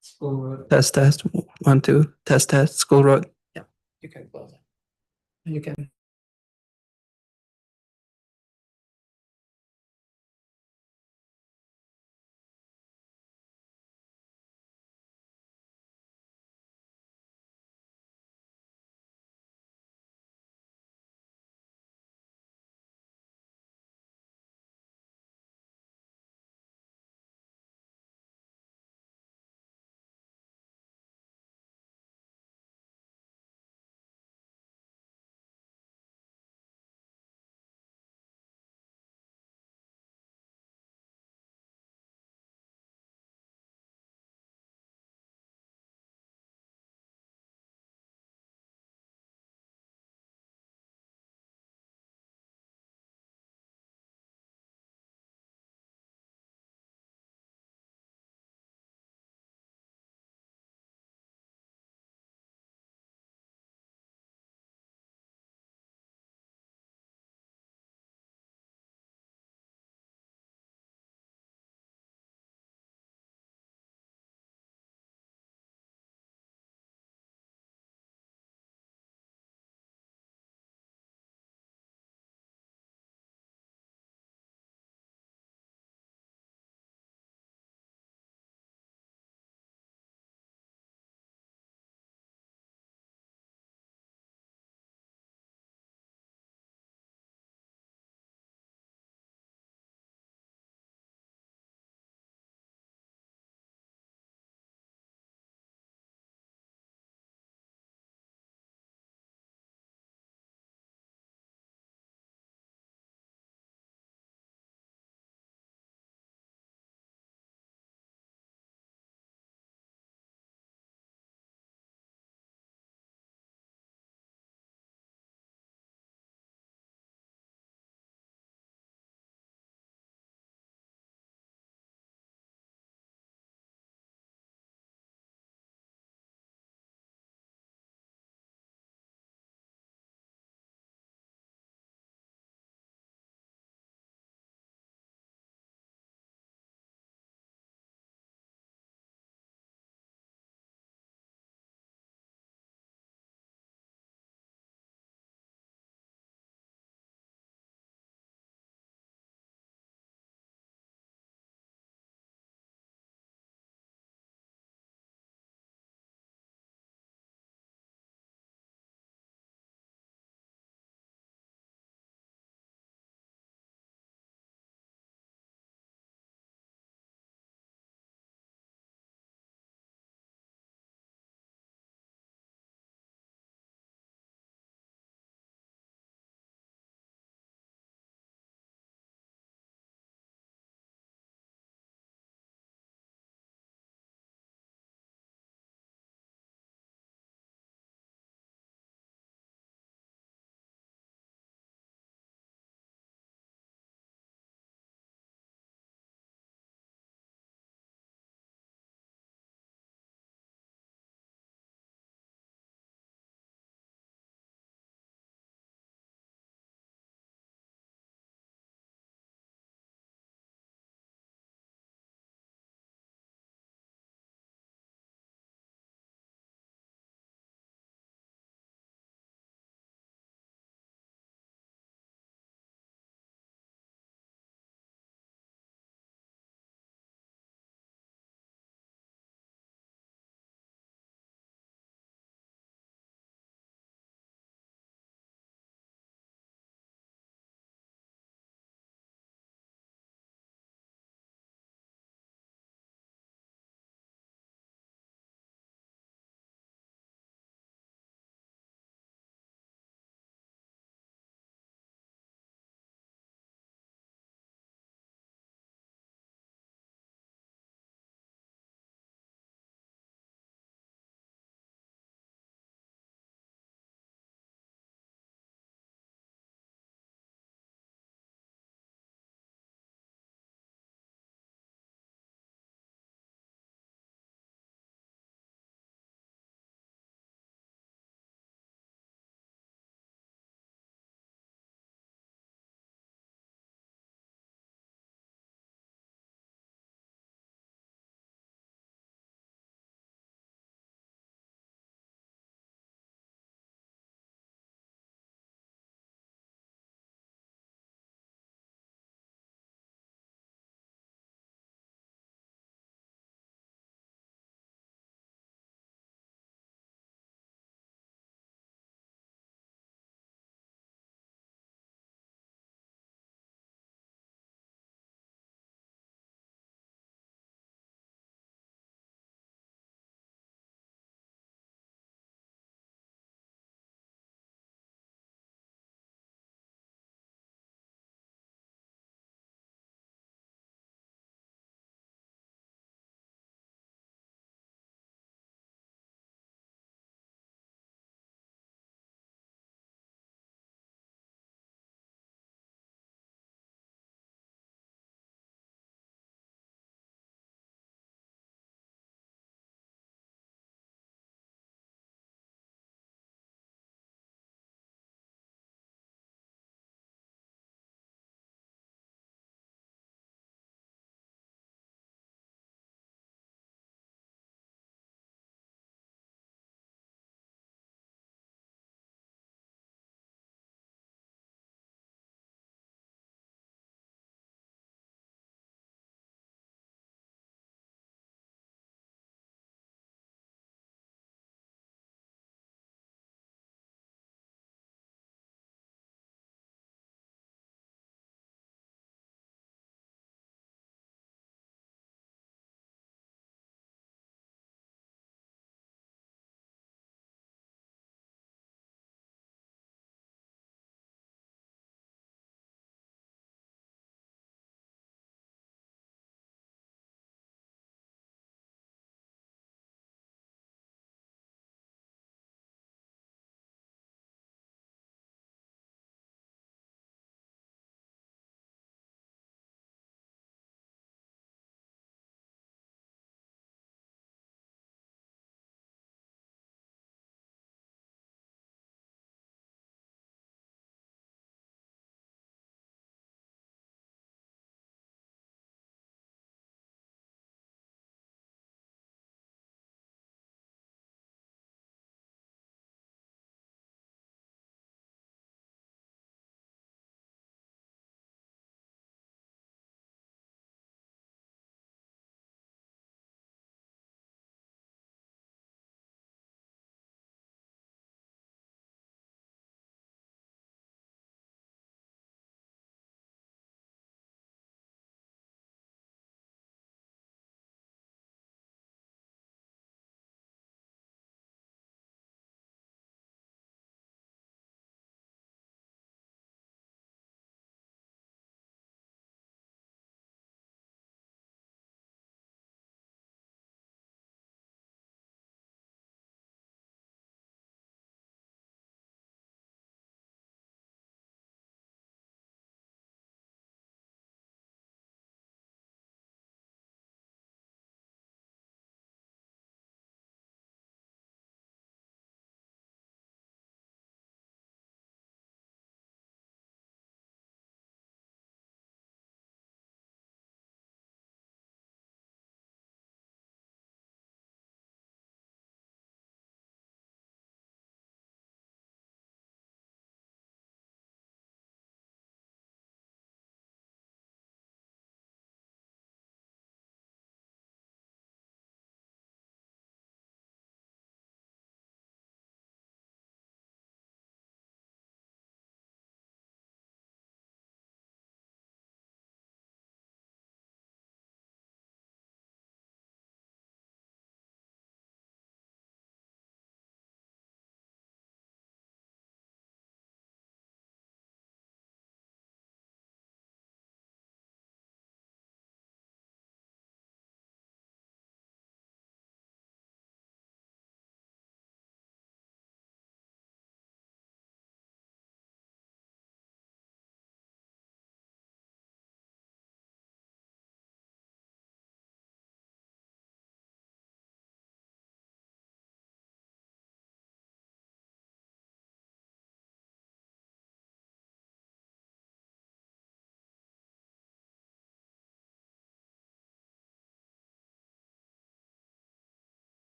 School road. Test, test. 1, 2. Test, test. School road. Yeah, you can close it. You can.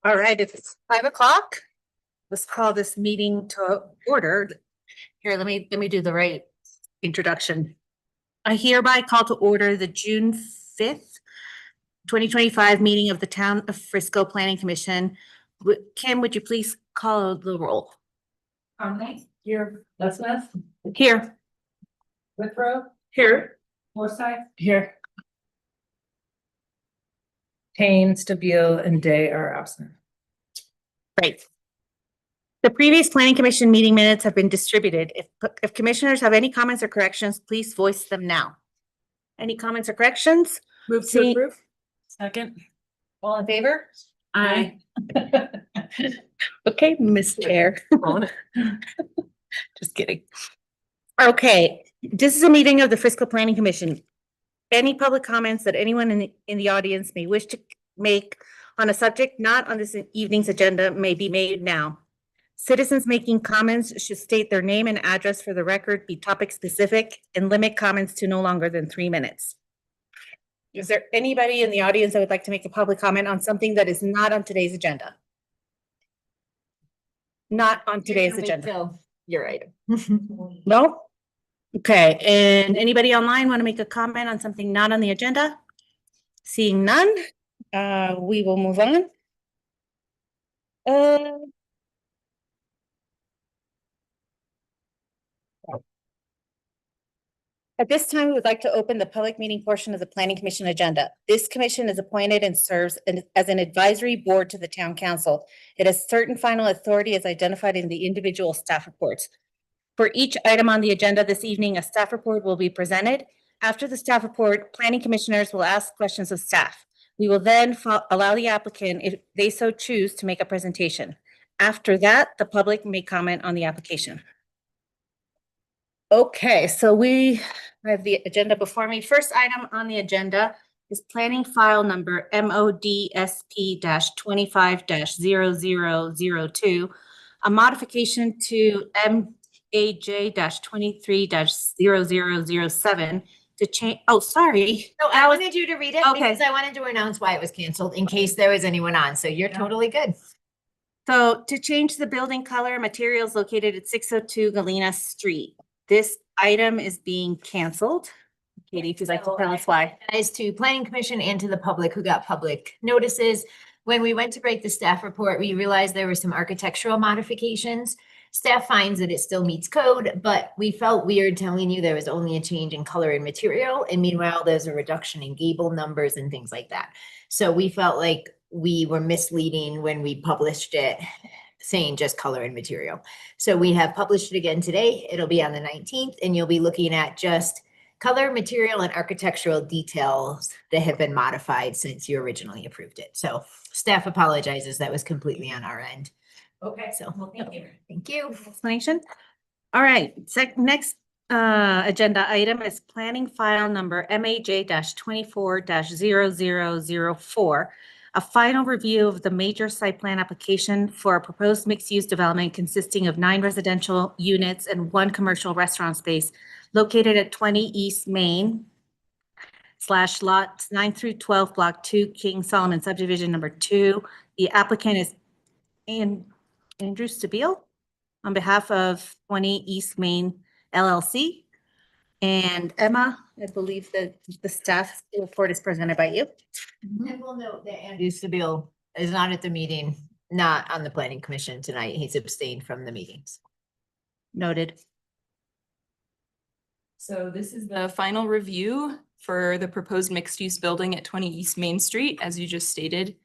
All right, it's 5 o'clock. Let's call this meeting to order. Here, let me do the right introduction. I hereby call to order the June 5th, 2025 meeting of the Town of Frisco Planning Commission. Kim, would you please call the roll? Conley? Here. Lesmith? Here. Withrow? Here. Forsyth? Here. Kane, Stabile, and Day are absent. Great. The previous planning commission meeting minutes have been distributed. If commissioners have any comments or corrections, please voice them now. Any comments or corrections? Move to See- approve. Second. All in favor? Aye. Okay, Ms. Chair. Just kidding. Okay, this is a meeting of the Frisco Planning Commission. Any public comments that anyone in the audience may wish to make on a subject not on this evening's agenda may be made now. Citizens making comments should state their name and address for the record, be topic specific, and limit comments to no longer than 3 minutes. Is there anybody in the audience that would like to make a public comment on something that is not on today's agenda? Not on today's agenda. Your item. No? Okay, and anybody online want to make a comment on something not on the agenda? Seeing none, we will move on. At this time, we would like to open the public meeting portion of the Planning Commission agenda. This commission is appointed and serves as an advisory board to the town council. It has certain final authority as identified in the individual staff reports. For each item on the agenda this evening, a staff report will be presented. After the staff report, planning commissioners will ask questions of staff. We will then allow the applicant, if they so choose, to make a presentation. After that, the public may comment on the application. Okay, so I have the agenda before me. First item on the agenda is planning file number MODSP-25-0002, a modification to MAJ-23-0007 to change, oh, sorry. No, I wanted you to read it Okay. because I wanted to announce why it was canceled in case there was anyone on. So you're totally good. So to change the building color, materials located at 602 Galena Street. This item is being canceled. Katie, if you'd like to tell us why. As to planning commission and to the public who got public notices, when we went to break the staff report, we realized there were some architectural modifications. Staff finds that it still meets code, but we felt weird telling you there was only a change in color and material. And meanwhile, there's a reduction in gable numbers and things like that. So we felt like we were misleading when we published it, saying just color and material. So we have published it again today. It'll be on the 19th, and you'll be looking at just color, material, and architectural details that have been modified since you originally approved it. So staff apologizes. That was completely on our end. Okay, So well, thank you. thank you. Explanation? All right, next agenda item is planning file number MAJ-24-0004. A final review of the major site plan application for a proposed mixed-use development consisting of 9 residential units and 1 commercial restaurant space located at 20 East Main / lots 9 through 12, block 2, King Solomon subdivision number 2. The applicant is Andrew Stabile on behalf of 20 East Main LLC. And Emma, I believe that the staff report is presented by you. And we'll note that Andrew Stabile is not at the meeting, not on the planning commission tonight. He's abstained from the meetings. Noted. So this is the final review for the proposed mixed-use building at 20 East Main Street, as you just stated.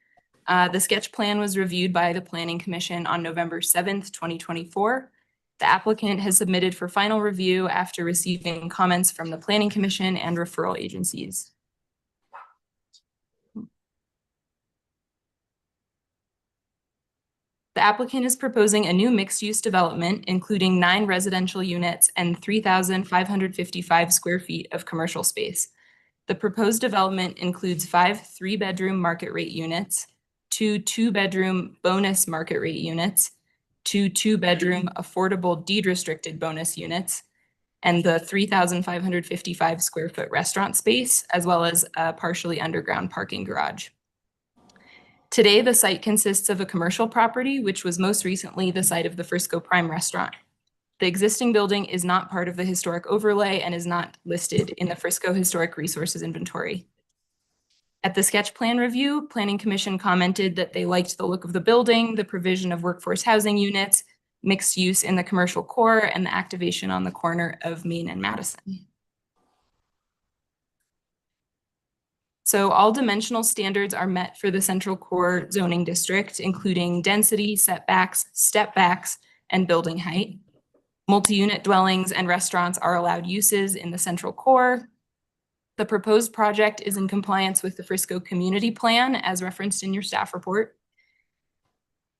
The sketch plan was reviewed by the Planning Commission on November 7th, 2024. The applicant has submitted for final review after receiving comments from the Planning Commission and referral agencies. The applicant is proposing a new mixed-use development, including 9 residential units and 3,555 square feet of commercial space. The proposed development includes 5 3-bedroom market rate units, 2 2-bedroom bonus market rate units, 2 2-bedroom affordable deed-restricted bonus units, and the 3,555 square foot restaurant space, as well as a partially underground parking garage. Today, the site consists of a commercial property, which was most recently the site of the Frisco Prime Restaurant. The existing building is not part of the historic overlay and is not listed in the Frisco Historic Resources Inventory. At the sketch plan review, Planning Commission commented that they liked the look of the building, the provision of workforce housing units, mixed use in the commercial core, and the activation on the corner of Main and Madison. So all dimensional standards are met for the central core zoning district, including density, setbacks, step backs, and building height. Multi-unit dwellings and restaurants are allowed uses in the central core. The proposed project is in compliance with the Frisco Community Plan as referenced in your staff report.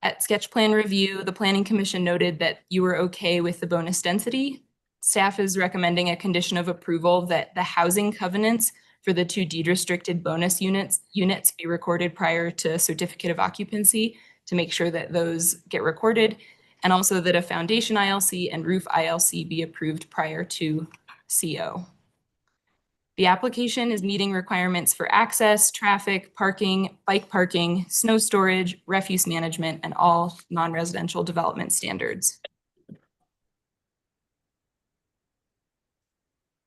At sketch plan review, the Planning Commission noted that you were okay with the bonus density. Staff is recommending a condition of approval that the housing covenants for the 2 deed-restricted bonus units be recorded prior to certificate of occupancy to make sure that those get recorded, and also that a foundation ILC and roof ILC be approved prior to CO. The application is meeting requirements for access, traffic, parking, bike parking, snow storage, refuse management, and all non-residential development standards.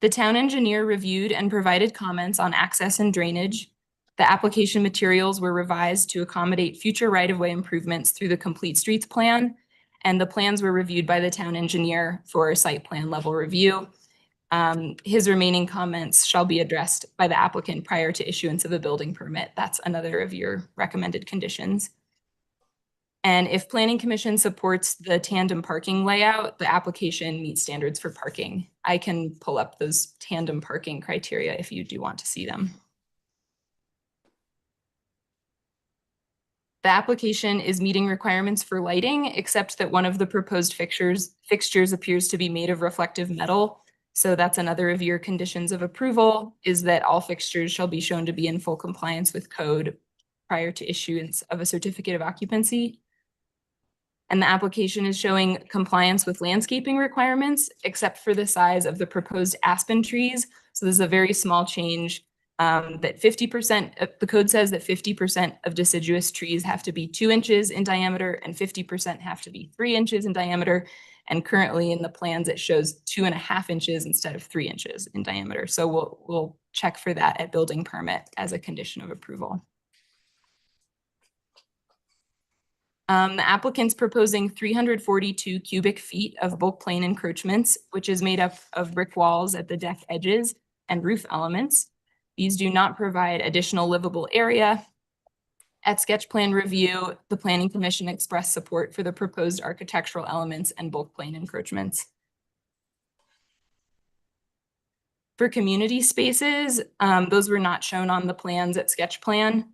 The town engineer reviewed and provided comments on access and drainage. The application materials were revised to accommodate future right-of-way improvements through the Complete Streets Plan, and the plans were reviewed by the town engineer for site plan level review. His remaining comments shall be addressed by the applicant prior to issuance of a building permit. That's another of your recommended conditions. And if Planning Commission supports the tandem parking layout, the application meets standards for parking. I can pull up those tandem parking criteria if you do want to see them. The application is meeting requirements for lighting, except that one of the proposed fixtures appears to be made of reflective metal. So that's another of your conditions of approval, is that all fixtures shall be shown to be in full compliance with code prior to issuance of a certificate of occupancy. And the application is showing compliance with landscaping requirements, except for the size of the proposed aspen trees. So this is a very small change. That 50%, the code says that 50% of deciduous trees have to be 2 inches in diameter and 50% have to be 3 inches in diameter. And currently in the plans, it shows 2.5 inches instead of 3 inches in diameter. So we'll check for that at building permit as a condition of approval. The applicant's proposing 342 cubic feet of bulk plane encroachments, which is made up of brick walls at the deck edges and roof elements. These do not provide additional livable area. At sketch plan review, the Planning Commission expressed support for the proposed architectural elements and bulk plane encroachments. For community spaces, those were not shown on the plans at sketch plan,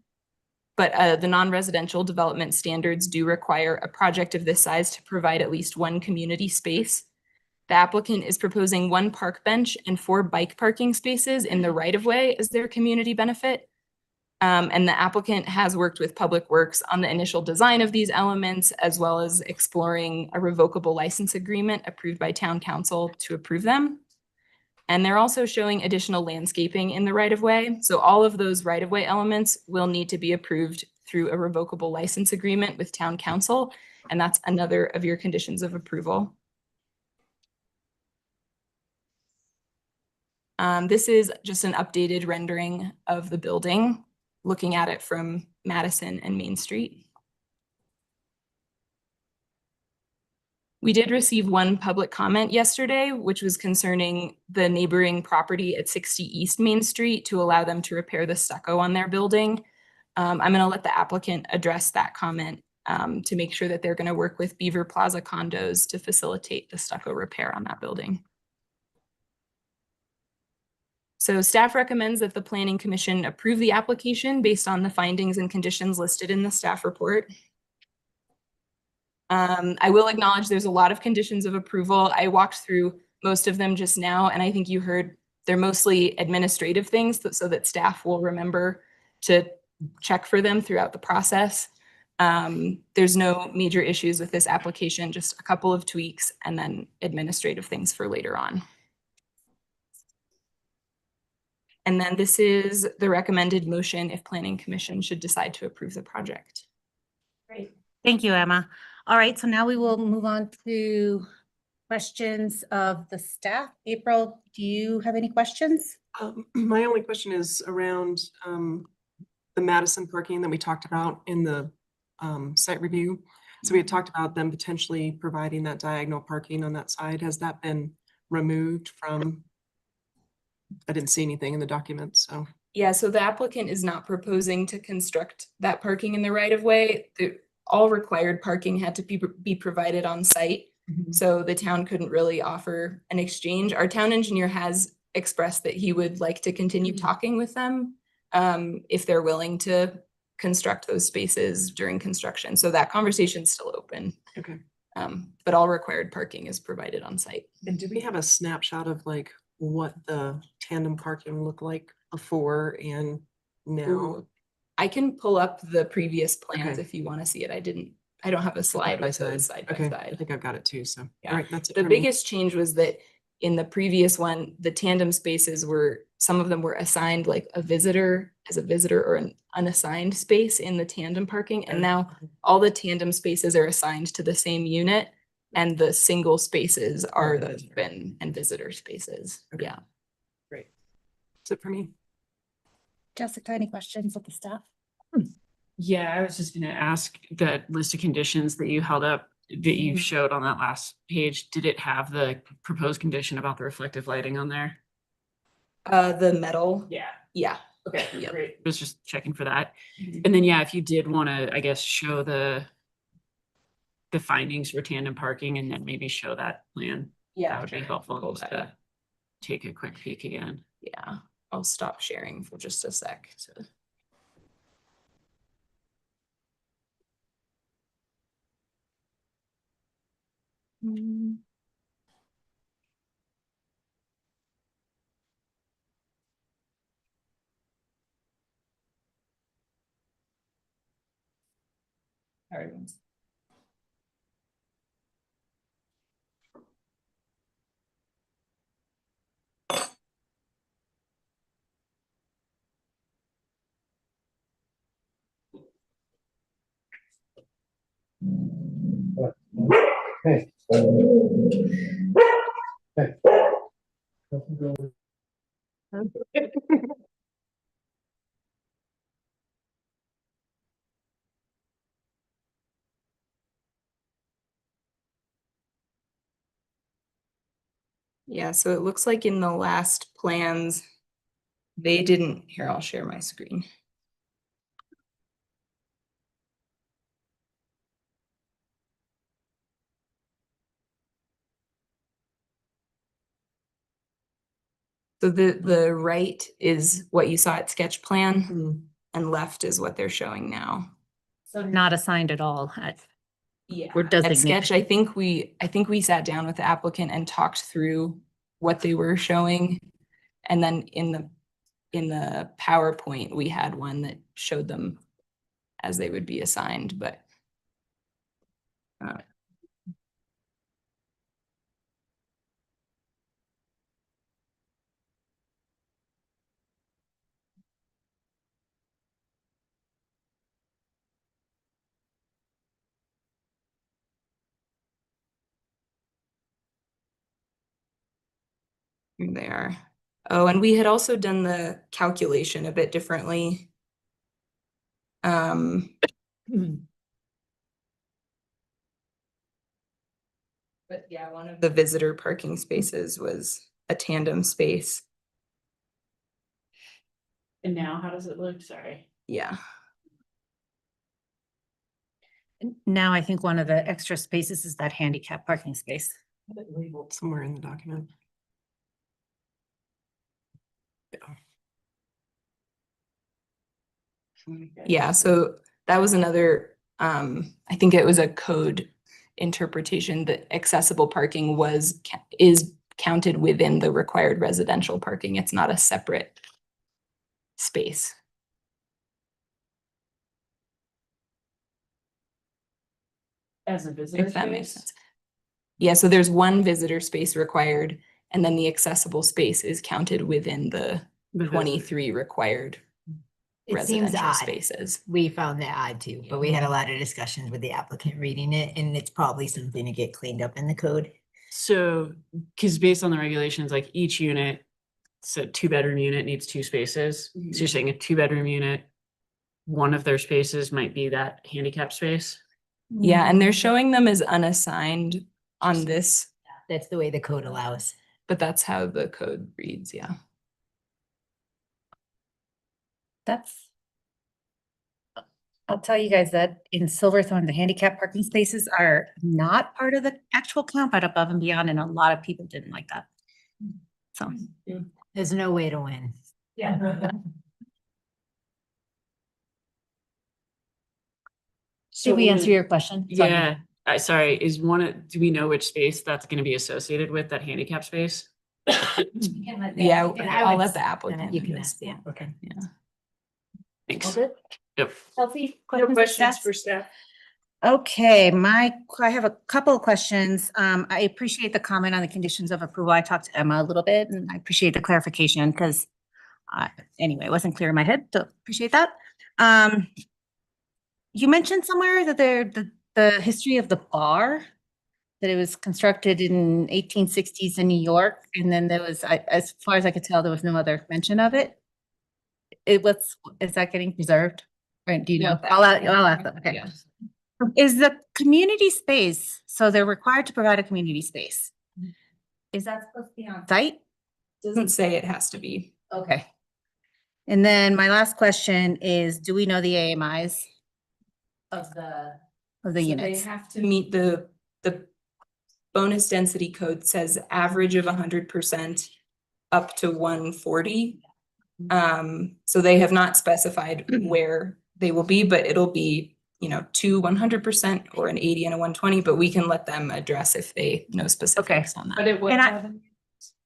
but the non-residential development standards do require a project of this size to provide at least 1 community space. The applicant is proposing 1 park bench and 4 bike parking spaces in the right-of-way as their community benefit. And the applicant has worked with Public Works on the initial design of these elements, as well as exploring a revocable license agreement approved by Town Council to approve them. And they're also showing additional landscaping in the right-of-way. So all of those right-of-way elements will need to be approved through a revocable license agreement with Town Council. And that's another of your conditions of approval. This is just an updated rendering of the building, looking at it from Madison and Main Street. We did receive 1 public comment yesterday, which was concerning the neighboring property at 60 East Main Street to allow them to repair the stucco on their building. I'm going to let the applicant address that comment to make sure that they're going to work with Beaver Plaza Condos to facilitate the stucco repair on that building. So staff recommends that the Planning Commission approve the application based on the findings and conditions listed in the staff report. I will acknowledge there's a lot of conditions of approval. I walked through most of them just now, and I think you heard they're mostly administrative things so that staff will remember to check for them throughout the process. There's no major issues with this application, just a couple of tweaks and then administrative things for later on. And then this is the recommended motion if Planning Commission should decide to approve the project. Thank you, Emma. All right, so now we will move on to questions of the staff. April, do you have any questions? My only question is around the Madison parking that we talked about in the site review. So we had talked about them potentially providing that diagonal parking on that side. Has that been removed from? I didn't see anything in the document, so. Yeah, so the applicant is not proposing to construct that parking in the right of way. All required parking had to be provided on site. So the town couldn't really offer an exchange. Our town engineer has expressed that he would like to continue talking with them if they're willing to construct those spaces during construction. So that conversation's still open. Okay. But all required parking is provided on site. And do we have a snapshot of like what the tandem parking looked like before and now? Ooh, I can pull up the previous plans Okay. if you want to see it. I don't have a slide with those side by Okay, I side. think I've got it too, so. Yeah. All right, that's it The for me. biggest change was that in the previous one, the tandem spaces were, some of them were assigned like a visitor or an unassigned space in the tandem parking. And now all the tandem spaces are assigned to the same unit and the single spaces are the open and visitor spaces. Okay. Yeah. Great. That's it for me. Jessica, any questions of the staff? Yeah, I was just gonna ask that list of conditions that you held up, that you showed on that last page, did it have the proposed condition about the reflective lighting on there? The metal. Yeah. Yeah. Okay, Yep. great. Was just checking for that. And then, yeah, if you did wanna, I guess, show the findings for tandem parking and then maybe show that plan, that would be helpful Pull just that up. to take a quick peek again. Yeah, I'll stop sharing for just a sec. All right. Yeah, so it looks like in the last plans, they didn't, here, I'll share my screen. So the right is what you saw at sketch plan Mm. and left is what they're showing now. So not assigned at all. Yeah. Or At designated. sketch, I think we sat down with the applicant and talked through what they were showing. And then in the PowerPoint, we had one that showed them as they would be assigned, but. Here they are. Oh, and we had also done the calculation a bit differently. But yeah, one of the visitor parking spaces was a tandem space. And now, how does it look? Sorry. Yeah. Now I think one of the extra spaces is that handicap parking space. Labeled somewhere in the document. Yeah, so that was another, I think it was a code interpretation that accessible parking is counted within the required residential parking. It's not a separate space. As a visitor If that makes space? sense. Yeah, so there's one visitor space required and then the accessible space is counted within the The visitor. 23 required It seems residential odd. spaces. We found that odd too, but we had a lot of discussions with the applicant reading it, and it's probably something to get cleaned up in the code. So, because based on the regulations, like each unit, so 2-bedroom unit needs 2 spaces. So you're saying a 2-bedroom unit, one of their spaces might be that handicap space? Yeah, and they're showing them as unassigned on this, That's the way the code allows. but that's how the code reads, yeah. That's. I'll tell you guys that in Silverthorne, the handicap parking spaces are not part of the actual count, but above and beyond, and a lot of people didn't like that. So. There's no way to win. Yeah. So Did we would answer it- your question? Sorry. Yeah, sorry, do we know which space that's gonna be associated with, that handicap space? Yeah, And I I'll would let s- the applicant. You can do ask this. the applicant. Yeah. Thanks. Good? Yep. Healthy? No questions for staff? Okay, I have a couple of questions. I appreciate the comment on the conditions of approval. I talked to Emma a little bit and I appreciate the clarification because anyway, it wasn't clear in my head, so appreciate that. You mentioned somewhere that the history of the bar, that it was constructed in 1860s in New York, and then there was, as far as I could tell, there was no other mention of it. Is that getting preserved? Or do you know? I'll ask that, okay. Yeah. Is the community space, so they're required to provide a community space? Is that supposed to be on site? Doesn't say it has to be. Okay. And then my last question is, do we know the AMIs of the So they units? have to meet the bonus density code says average of 100% up to 140. So they have not specified where they will be, but it'll be, to 100% or an 80 and a 120, but we can let them address if they know specifics on that. But it would And I- have.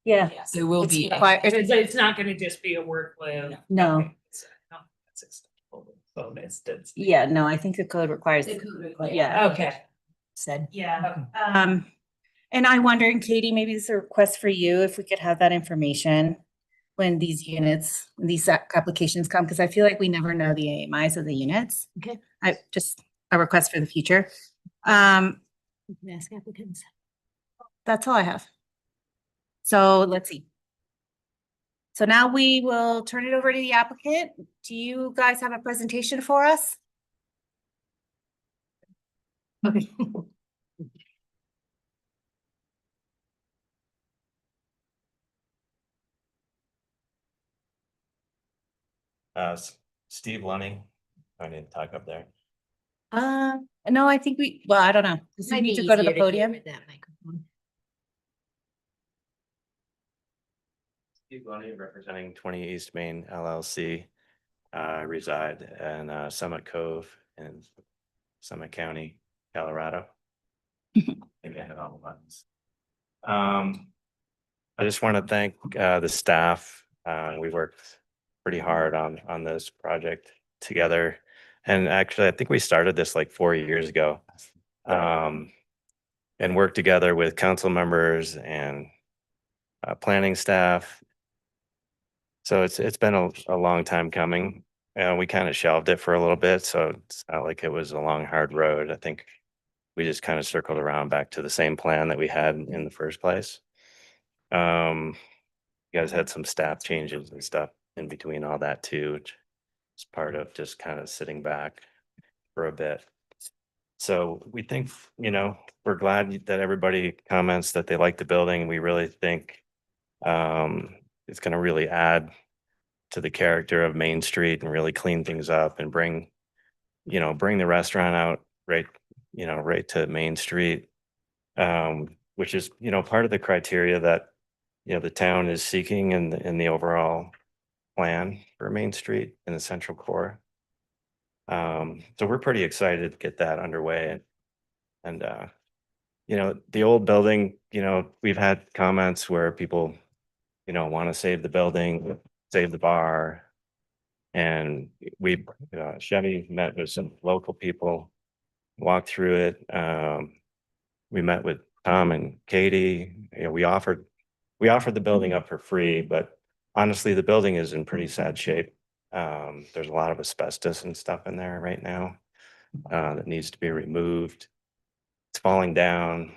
Yeah. Yes, it will It's be. required- It's not gonna just be a workflow. No. Okay, so, no, that's acceptable. Bonus density. Yeah, no, I think the code requires. Yeah. Okay. Said. Yeah. And I'm wondering, Katie, maybe this is a request for you, if we could have that information when these applications come, because I feel like we never know the AMIs of the units. Okay. A request for the future. You can ask applicants. That's all I have. So let's see. So now we will turn it over to the applicant. Do you guys have a presentation for us? Okay. Steve Lunny, I need to talk up there. No, I think I don't know. Does he Might be need to go to the easier hear podium? with that microphone. Steve Lunny, representing 20 East Main LLC. I reside in Summit Cove in Summit County, Colorado. I think I hit all the buttons. I just want to thank the staff. We worked pretty hard on this project together. And actually, I think we started this like 4 years ago. And worked together with council members and planning staff. So it's been a long time coming. We kind of shelved it for a little bit, so it's not like it was a long, hard road. I think we just kind of circled around back to the same plan that we had in the first place. You guys had some staff changes and stuff in between all that too, which is part of just kind of sitting back for a bit. So we think, we're glad that everybody comments that they like the building. We really think it's going to really add to the character of Main Street and really clean things up and bring the restaurant out right to Main Street, which is, part of the criteria that, the town is seeking in the overall plan for Main Street in the central core. So we're pretty excited to get that underway and the old building, we've had comments where people, want to save the building, save the bar. And we, Chevy met with some local people, walked through it. We met with Tom and Katie. We offered the building up for free, but honestly, the building is in pretty sad shape. There's a lot of asbestos and stuff in there right now that needs to be removed. It's falling down.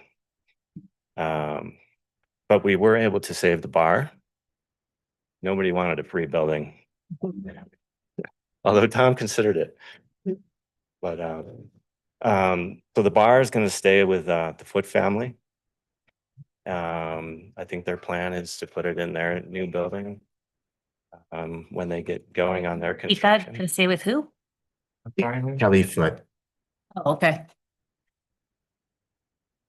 But we were able to save the bar. Nobody wanted a free building. Although Tom considered it. But so the bar is gonna stay with the Foot family. I think their plan is to put it in their new building. When they get going on their You got construction. to say with who? Kelly Foot. Oh, okay.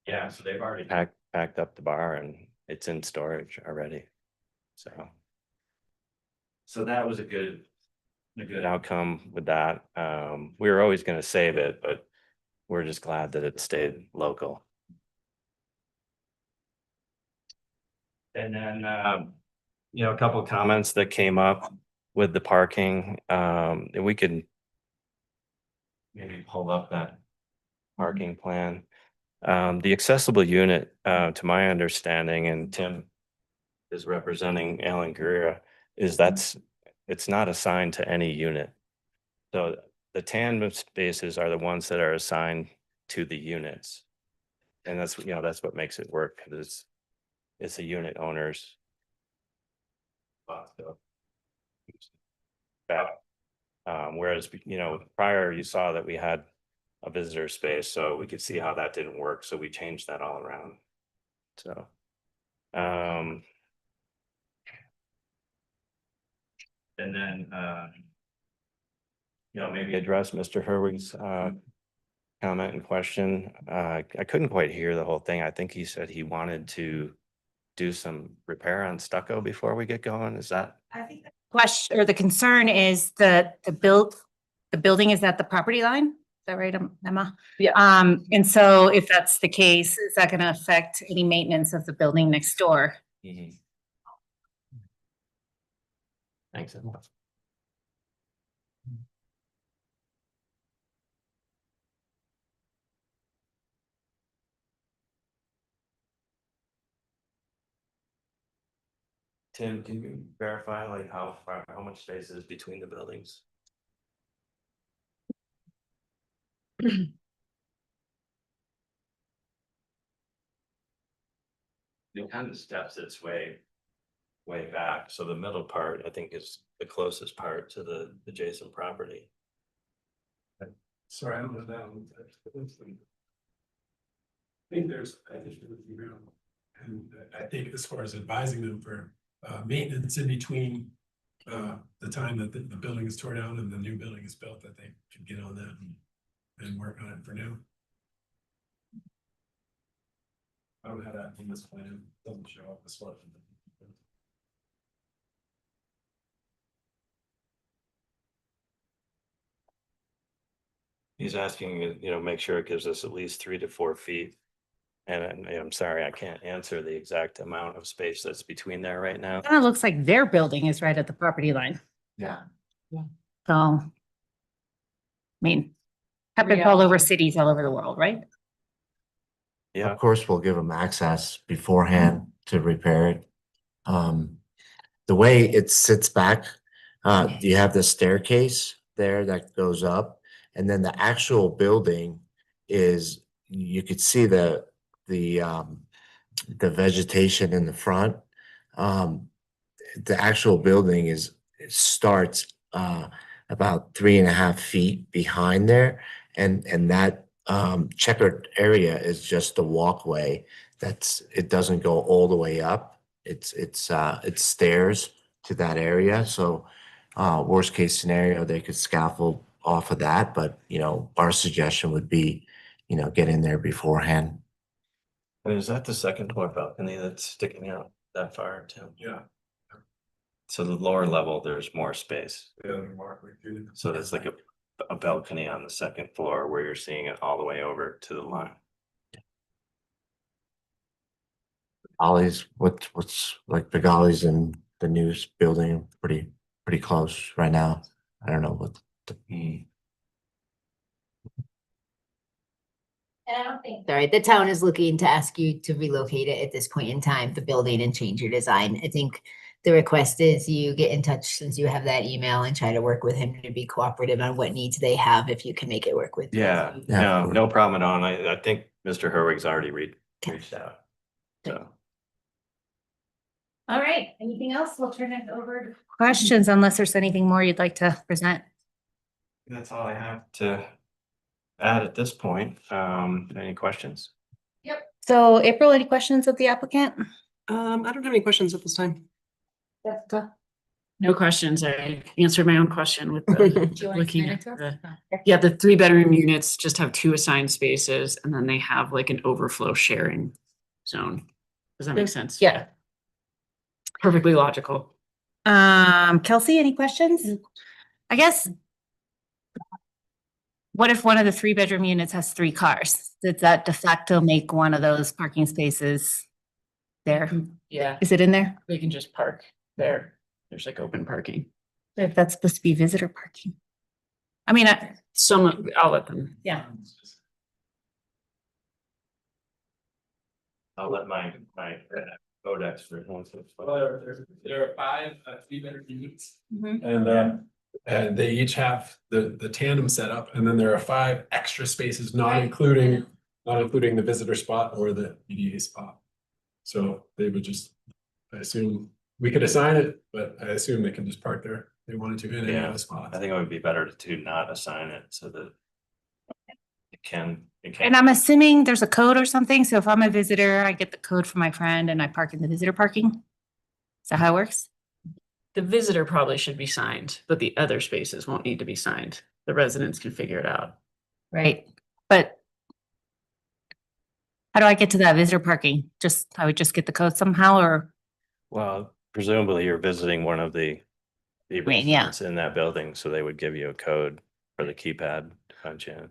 Yeah, so they've already packed up the bar and it's in storage already. So that was a good outcome with that. We were always gonna save it, but we're just glad that it stayed local. And then, a couple of comments that came up with the parking, and we could maybe pull up that parking plan. The accessible unit, to my understanding, and Tim is representing Alan Guerrera, is it's not assigned to any unit. So the tandem spaces are the ones that are assigned to the units. And that's what makes it work, because it's a unit owner's. Whereas, prior you saw that we had a visitor space, so we could see how that didn't work, so we changed that all around. So, and then, maybe address Mr. Herwig's comment and question. I couldn't quite hear the whole thing. I think he said he wanted to do some repair on stucco before we get going. Is that? I think the question or the concern is the building is at the property line. Is that right, Emma? Yeah. And so if that's the case, is that going to affect any maintenance of the building next door? Thanks. Tim, can you verify like how much space is between the buildings? It kind of steps its way back, so the middle part, I think, is the closest part to the adjacent property. Sorry, I don't know that. I think there's, and I think as far as advising them for maintenance in between the time that the building is torn down and the new building is built, that they can get on that and work on it for now. I don't have that in this plan, doesn't show up as far as. He's asking, make sure it gives us at least 3 to 4 feet. And I'm sorry, I can't answer the exact amount of space that's between there right now. Kind of looks like their building is right at the property line. Yeah. So, I mean, happens all over cities all over the world, right? Yeah, Of course, we'll give them access beforehand to repair it. The way it sits back, you have the staircase there that goes up, and then the actual building is, you could see the vegetation in the front. The actual building it starts about 3.5 feet behind there, and that checkered area is just the walkway. It doesn't go all the way up. It's stairs to that area. So worst case scenario, they could scaffold off of that, but our suggestion would be, get in there beforehand. and is that the second floor balcony that's sticking out that far, Tim? Yeah. So the lower level, there's more space. Yeah. So there's like a balcony on the second floor where you're seeing it all the way over to the line. Ollie's, what's like the Ollie's in the news building, pretty close right now. I don't know what And I don't think. Sorry, the town is looking to ask you to relocate it at this point in time, the building, and change your design. I think the request is you get in touch since you have that email and try to work with him to be cooperative on what needs they have, if you can make it work with. Yeah, Yeah. no, no problem at all. And I think Mr. Herwig's already reached out. So. All right, anything else? We'll turn it over to questions unless there's anything more you'd like to present. That's all I have to add at this point. Any questions? So April, any questions of the applicant? I don't have any questions at this time. Jessica? No questions. I answered my own question with Do the, you wanna looking explain at it to us? the, yeah, the 3-bedroom units just have 2 assigned spaces and then they have like an overflow sharing zone. Does that make sense? Yeah. Perfectly logical. Kelsey, any questions? I guess. What if one of the 3-bedroom units has 3 cars? Does that de facto make one of those parking spaces there? Yeah, Is it in there? they can just park there. There's like open parking. If that's supposed to be visitor parking. I mean, I'll let them. yeah. I'll let my code expert. There are 5 3-bedroom units. Mhm. And they each have the tandem setup, and then there are 5 extra spaces, not including the visitor spot or the EDA spot. So they would just, I assume, we could assign it, but I assume they can just park there if they wanted to in any of the spots. I think it would be better to not assign it so that it can. And I'm assuming there's a code or something. So if I'm a visitor, I get the code from my friend and I park in the visitor parking. Is that how it works? The visitor probably should be signed, but the other spaces won't need to be signed. The residents can figure it out. Right, but how do I get to that visitor parking? I would just get the code somehow, or? Well, presumably you're visiting one of the mean, yeah. residents in that building, so they would give you a code for the keypad to punch in.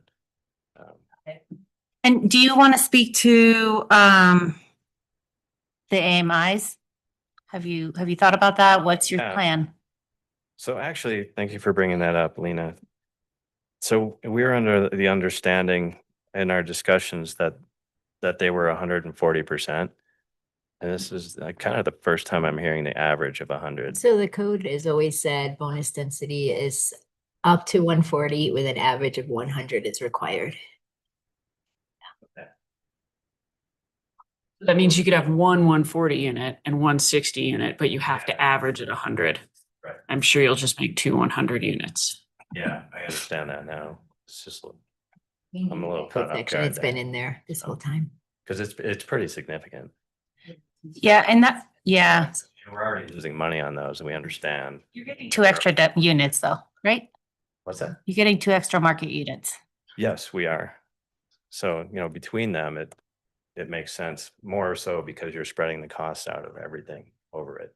And do you want to speak to the AMIs? Have you thought about that? What's your Yeah. plan? So actually, thank you for bringing that up, Lena. So we were under the understanding in our discussions that they were 140%. And this is kind of the first time I'm hearing the average of 100. So the code has always said bonus density is up to 140 with an average of 100 is required. That means you could have one 140 unit and 160 unit, but you have to average at 100. Right. I'm sure you'll just make 2 100 units. Yeah, I understand that now. It's just I'm a little caught off section, guard it's been in there this whole time. because it's pretty significant. Yeah, and yeah, We're already losing money on those, and we understand. 2 extra units though, right? What's that? You're getting 2 extra market units. Yes, we are. So, between them, it makes sense more so because you're spreading the costs out of everything over it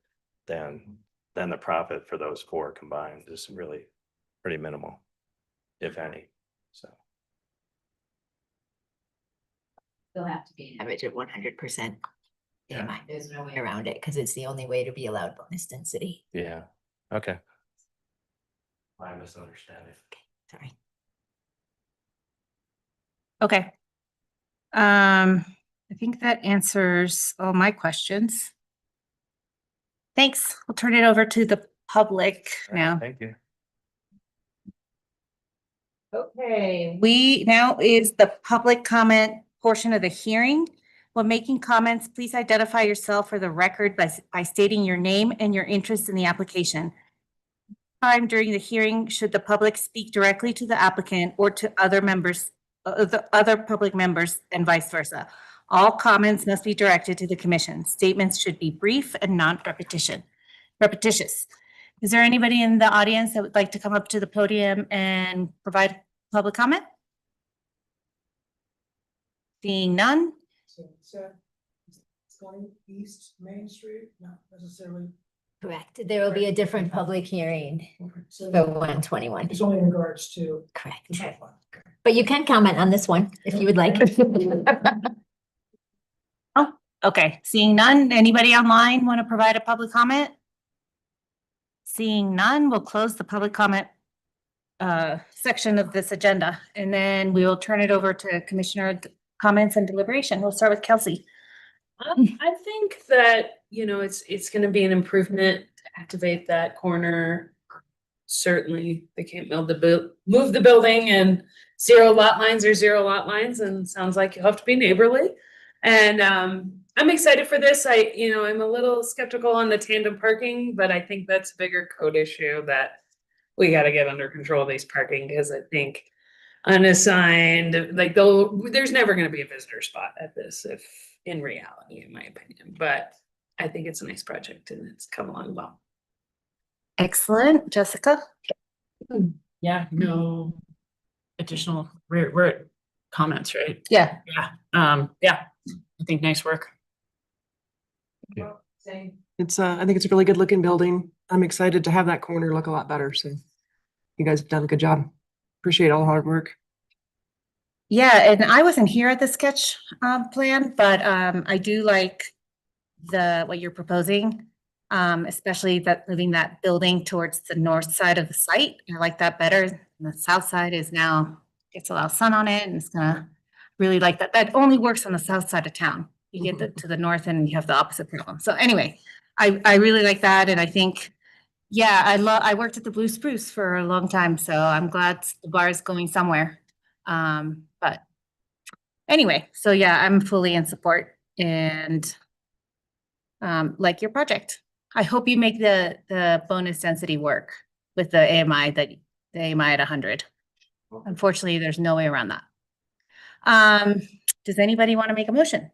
than the profit for those 4 combined is really pretty minimal, if any. So, They'll have to be an average of 100%. Yeah. There's no way around it because it's the only way to be allowed bonus density. yeah, okay. My misunderstanding. Sorry. Okay. I think that answers all my questions. Thanks. We'll turn it over to the public now. Thank you. Okay, now is the public comment portion of the hearing. When making comments, please identify yourself for the record by stating your name and your interest in the application. Time during the hearing, should the public speak directly to the applicant or to other members, the other public members and vice versa. All comments must be directed to the commission. Statements should be brief and non-repetitious. Is there anybody in the audience that would like to come up to the podium and provide public comment? Seeing none? It's going east Main Street, not necessarily. Correct. There will be a different public hearing So for 121. it's only in regards to. Correct. the short one. But you can comment on this one if you would like. Oh, okay. Seeing none. Anybody online want to provide a public comment? Seeing none, we'll close the public comment section of this agenda, and then we will turn it over to commissioner comments and deliberation. We'll start with Kelsey. I think that you know, it's gonna be an improvement to activate that corner. Certainly, they can't move the building and 0 lot lines are 0 lot lines, and sounds like you have to be neighborly. And I'm excited for this. I'm a little skeptical on the tandem parking, but I think that's a bigger code issue that we gotta get under control of these parking, because I think unassigned, like there's never gonna be a visitor spot at this, if in reality, in my opinion, but I think it's a nice project and it's come along well. Excellent. Jessica? Yeah, no additional comments, right? Yeah. Yeah, I think nice work. Same. It's, I think it's a really good looking building. I'm excited to have that corner look a lot better, so you guys have done a good job. Appreciate all the hard work. Yeah, and I wasn't here at the sketch plan, but I do like what you're proposing. Especially that moving that building towards the north side of the site. I like that better. And the south side is now gets a lot of sun on it, and it's gonna really like that. That only works on the south side of town. You get to the north and you have the opposite problem. So anyway, I really like that, and I think, yeah, I worked at the Blue Spruce for a long time, so I'm glad the bar is going somewhere. But anyway, so yeah, I'm fully in support and like your project. I hope you make the bonus density work with the AMI at 100. Unfortunately, there's no way around that. Does anybody want to make a motion?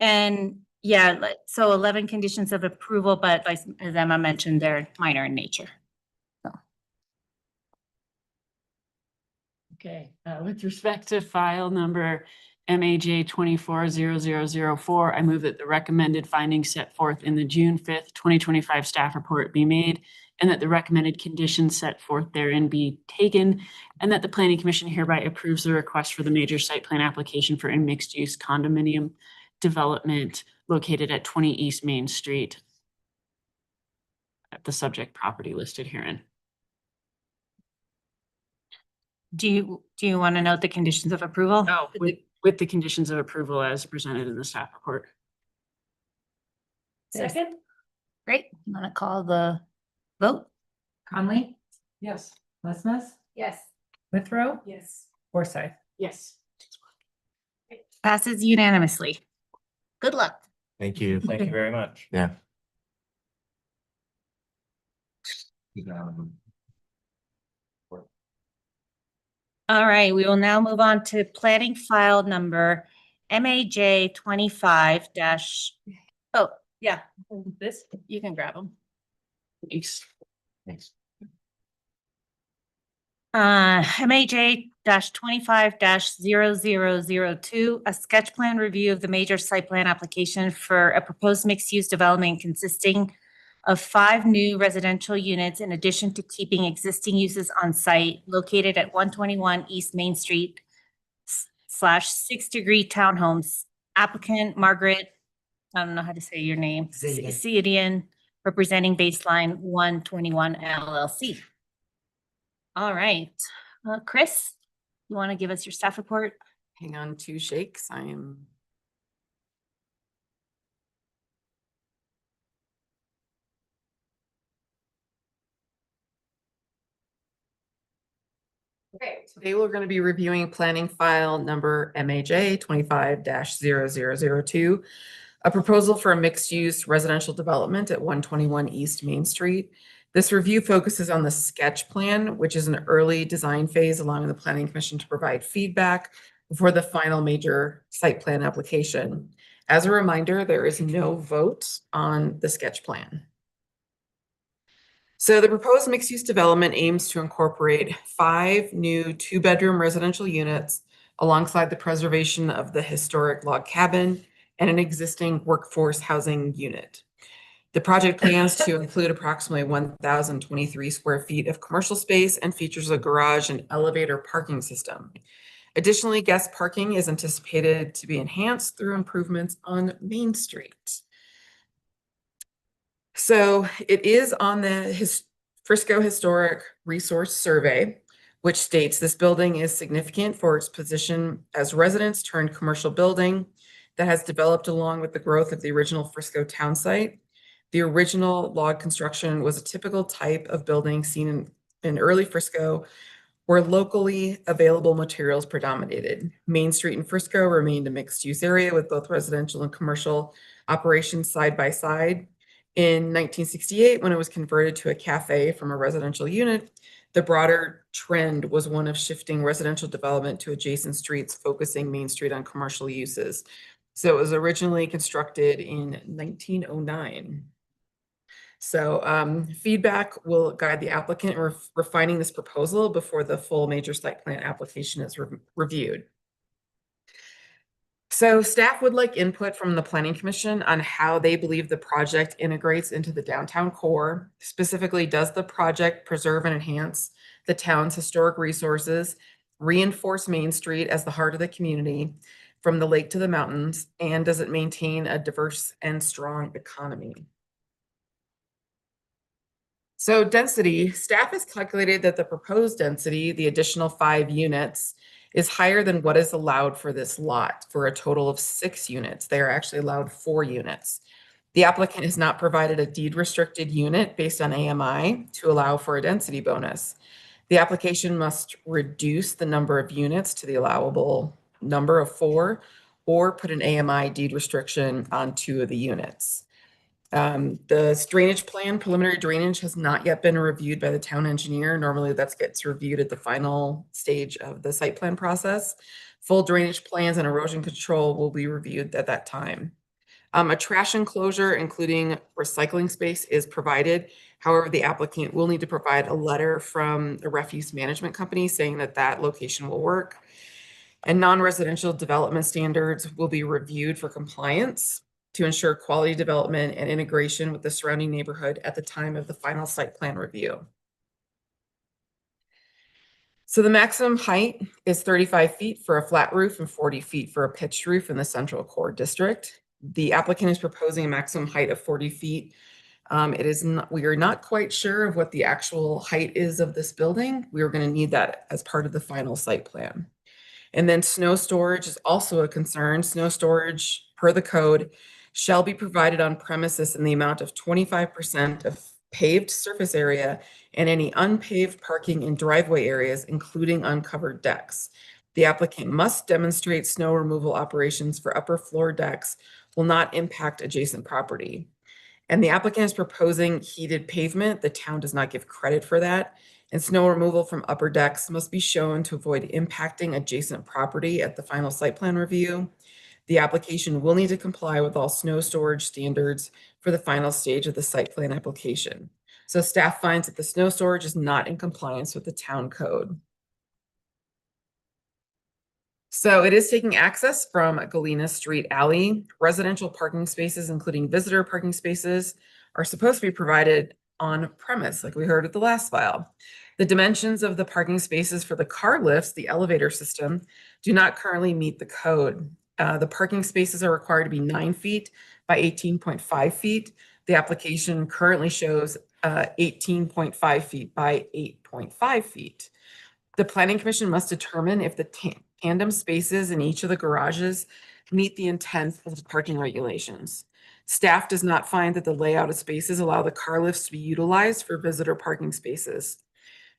And yeah, so 11 conditions of approval, but like as Emma mentioned, they're minor in nature. Okay, with respect to file number MAJ 240004, I move that the recommended findings set forth in the June 5th, 2025 staff report be made, and that the recommended conditions set forth therein be taken, and that the Planning Commission hereby approves the request for the major site plan application for a mixed-use condominium development located at 20 East Main Street at the subject property listed herein. Do you want to note the conditions of approval? Oh, with the conditions of approval as presented in the staff report. Second. Great. You want to call the vote? Conley, Yes. Lesmes, Yes. Withrow, Yes. Forsyth. Yes. Passes unanimously. Good luck. Thank you. Thank you very much. Yeah. All right, we will now move on to planning file number MAJ 25 dash. Oh, yeah, this, you can grab them. Thanks. Thanks. MAJ 25 0002, a sketch plan review of the major site plan application for a proposed mixed-use development consisting of 5 new residential units in addition to keeping existing uses on site located at 121 East Main Street / 6 Degree Townhomes. Applicant Margaret, I don't know how to say your name, Ciadian, representing Baseline 121 LLC. All right, Chris, you want to give us your staff report? Hang on 2 shakes. I am. Okay, today we're going to be reviewing planning file number MAJ 25-0002, a proposal for a mixed-use residential development at 121 East Main Street. This review focuses on the sketch plan, which is an early design phase, allowing the Planning Commission to provide feedback before the final major site plan application. As a reminder, there is no vote on the sketch plan. So the proposed mixed-use development aims to incorporate 5 new 2-bedroom residential units alongside the preservation of the historic log cabin and an existing workforce housing unit. The project plans to include approximately 1,023 square feet of commercial space and features a garage and elevator parking system. Additionally, guest parking is anticipated to be enhanced through improvements on Main Street. So it is on the Frisco Historic Resource Survey, which states this building is significant for its position as residence turned commercial building. that has developed along with the growth of the original Frisco town site. The original log construction was a typical type of building seen in early Frisco, where locally available materials predominated. Main Street in Frisco remained a mixed-use area with both residential and commercial operations side by side. In 1968, when it was converted to a cafe from a residential unit, the broader trend was one of shifting residential development to adjacent streets, focusing Main Street on commercial uses. So it was originally constructed in 1909. So feedback will guide the applicant in refining this proposal before the full major site plan application is reviewed. So staff would like input from the Planning Commission on how they believe the project integrates into the downtown core. Specifically, does the project preserve and enhance the town's historic resources, reinforce Main Street as the heart of the community from the lake to the mountains, and does it maintain a diverse and strong economy? So density, staff has calculated that the proposed density, the additional 5 units, is higher than what is allowed for this lot for a total of 6 units. They are actually allowed 4 units. The applicant has not provided a deed restricted unit based on AMI to allow for a density bonus. The application must reduce the number of units to the allowable number of 4 or put an AMI deed restriction on 2 of the units. The drainage plan, preliminary drainage, has not yet been reviewed by the town engineer. Normally that gets reviewed at the final stage of the site plan process. Full drainage plans and erosion control will be reviewed at that time. A trash enclosure, including recycling space, is provided. However, the applicant will need to provide a letter from a refuse management company saying that that location will work. And non-residential development standards will be reviewed for compliance to ensure quality development and integration with the surrounding neighborhood at the time of the final site plan review. So the maximum height is 35 feet for a flat roof and 40 feet for a pitched roof in the central core district. The applicant is proposing a maximum height of 40 feet. We are not quite sure of what the actual height is of this building. We are going to need that as part of the final site plan. And then snow storage is also a concern. Snow storage, per the code, shall be provided on premises in the amount of 25% of paved surface area and any unpaved parking in driveway areas, including uncovered decks. The applicant must demonstrate snow removal operations for upper floor decks will not impact adjacent property. And the applicant is proposing heated pavement. The town does not give credit for that. And snow removal from upper decks must be shown to avoid impacting adjacent property at the final site plan review. The application will need to comply with all snow storage standards for the final stage of the site plan application. So staff finds that the snow storage is not in compliance with the town code. So it is taking access from Galena Street Alley. Residential parking spaces, including visitor parking spaces, are supposed to be provided on premise, like we heard at the last file. The dimensions of the parking spaces for the car lifts, the elevator system, do not currently meet the code. The parking spaces are required to be 9 feet by 18.5 feet. The application currently shows 18.5 feet by 8.5 feet. The Planning Commission must determine if the tandem spaces in each of the garages meet the intent of the parking regulations. Staff does not find that the layout of spaces allow the car lifts to be utilized for visitor parking spaces.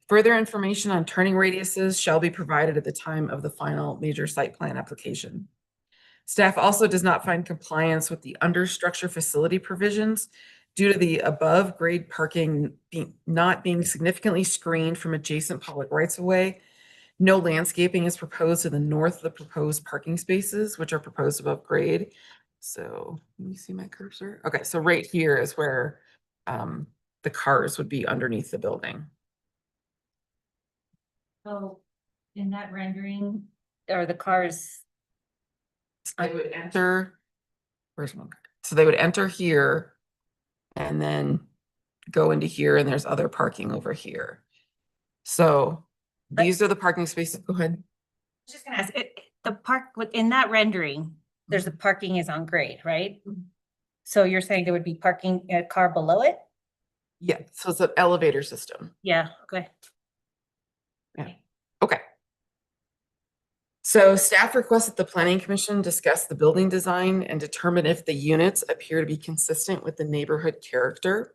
Further information on turning radiuses shall be provided at the time of the final major site plan application. Staff also does not find compliance with the understructure facility provisions due to the above grade parking not being significantly screened from adjacent public rights of way. No landscaping is proposed to the north of the proposed parking spaces, which are proposed above grade. So let me see my cursor. Okay, so right here is where the cars would be underneath the building. So in that rendering, are the cars? I would enter, where's my, so they would enter here and then go into here, and there's other parking over here. So these are the parking spaces. Go ahead. Just gonna ask, the park within that rendering, there's the parking is on grade, right? So you're saying there would be parking, a car below it? Yeah, so it's an elevator system. Yeah, okay. Okay. So staff requested the planning commission discuss the building design and determine if the units appear to be consistent with the neighborhood character.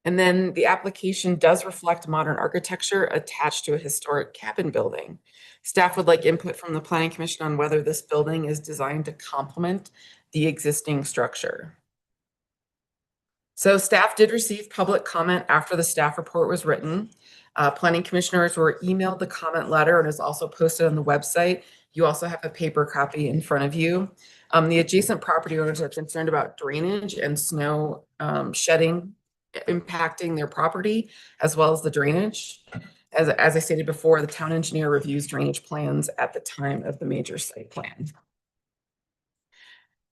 And then the application does reflect modern architecture attached to a historic cabin building. Staff would like input from the planning commission on whether this building is designed to complement the existing structure. So staff did receive public comment after the staff report was written. Planning commissioners were emailed the comment letter and is also posted on the website. You also have a paper copy in front of you. The adjacent property owners are concerned about drainage and snow shedding impacting their property, as well as the drainage. As I stated before, the town engineer reviews drainage plans at the time of the major site plan.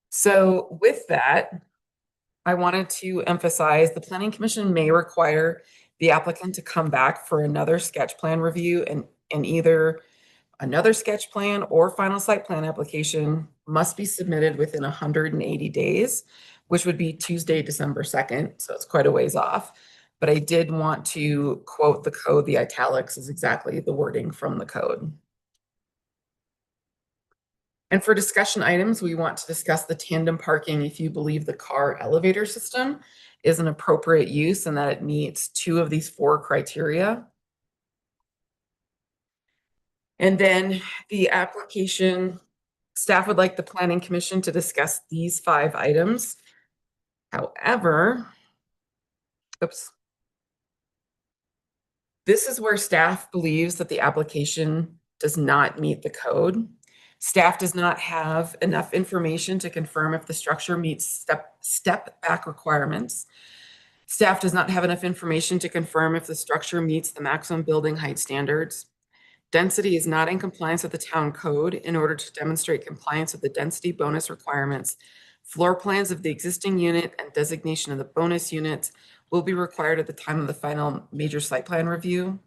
So with that, I wanted to emphasize the planning commission may require the applicant to come back for another sketch plan review, and either another sketch plan or final site plan application must be submitted within 180 days, which would be Tuesday, December 2nd. So it's quite a ways off. But I did want to quote the code. The italics is exactly the wording from the code. And for discussion items, we want to discuss the tandem parking if you believe the car elevator system is an appropriate use and that it meets 2 of these 4 criteria. And then the application, staff would like the planning commission to discuss these 5 items. However, this is where staff believes that the application does not meet the code. Staff does not have enough information to confirm if the structure meets step back requirements. Staff does not have enough information to confirm if the structure meets the maximum building height standards. Density is not in compliance with the town code. In order to demonstrate compliance with the density bonus requirements, floor plans of the existing unit and designation of the bonus units will be required at the time of the final major site plan review.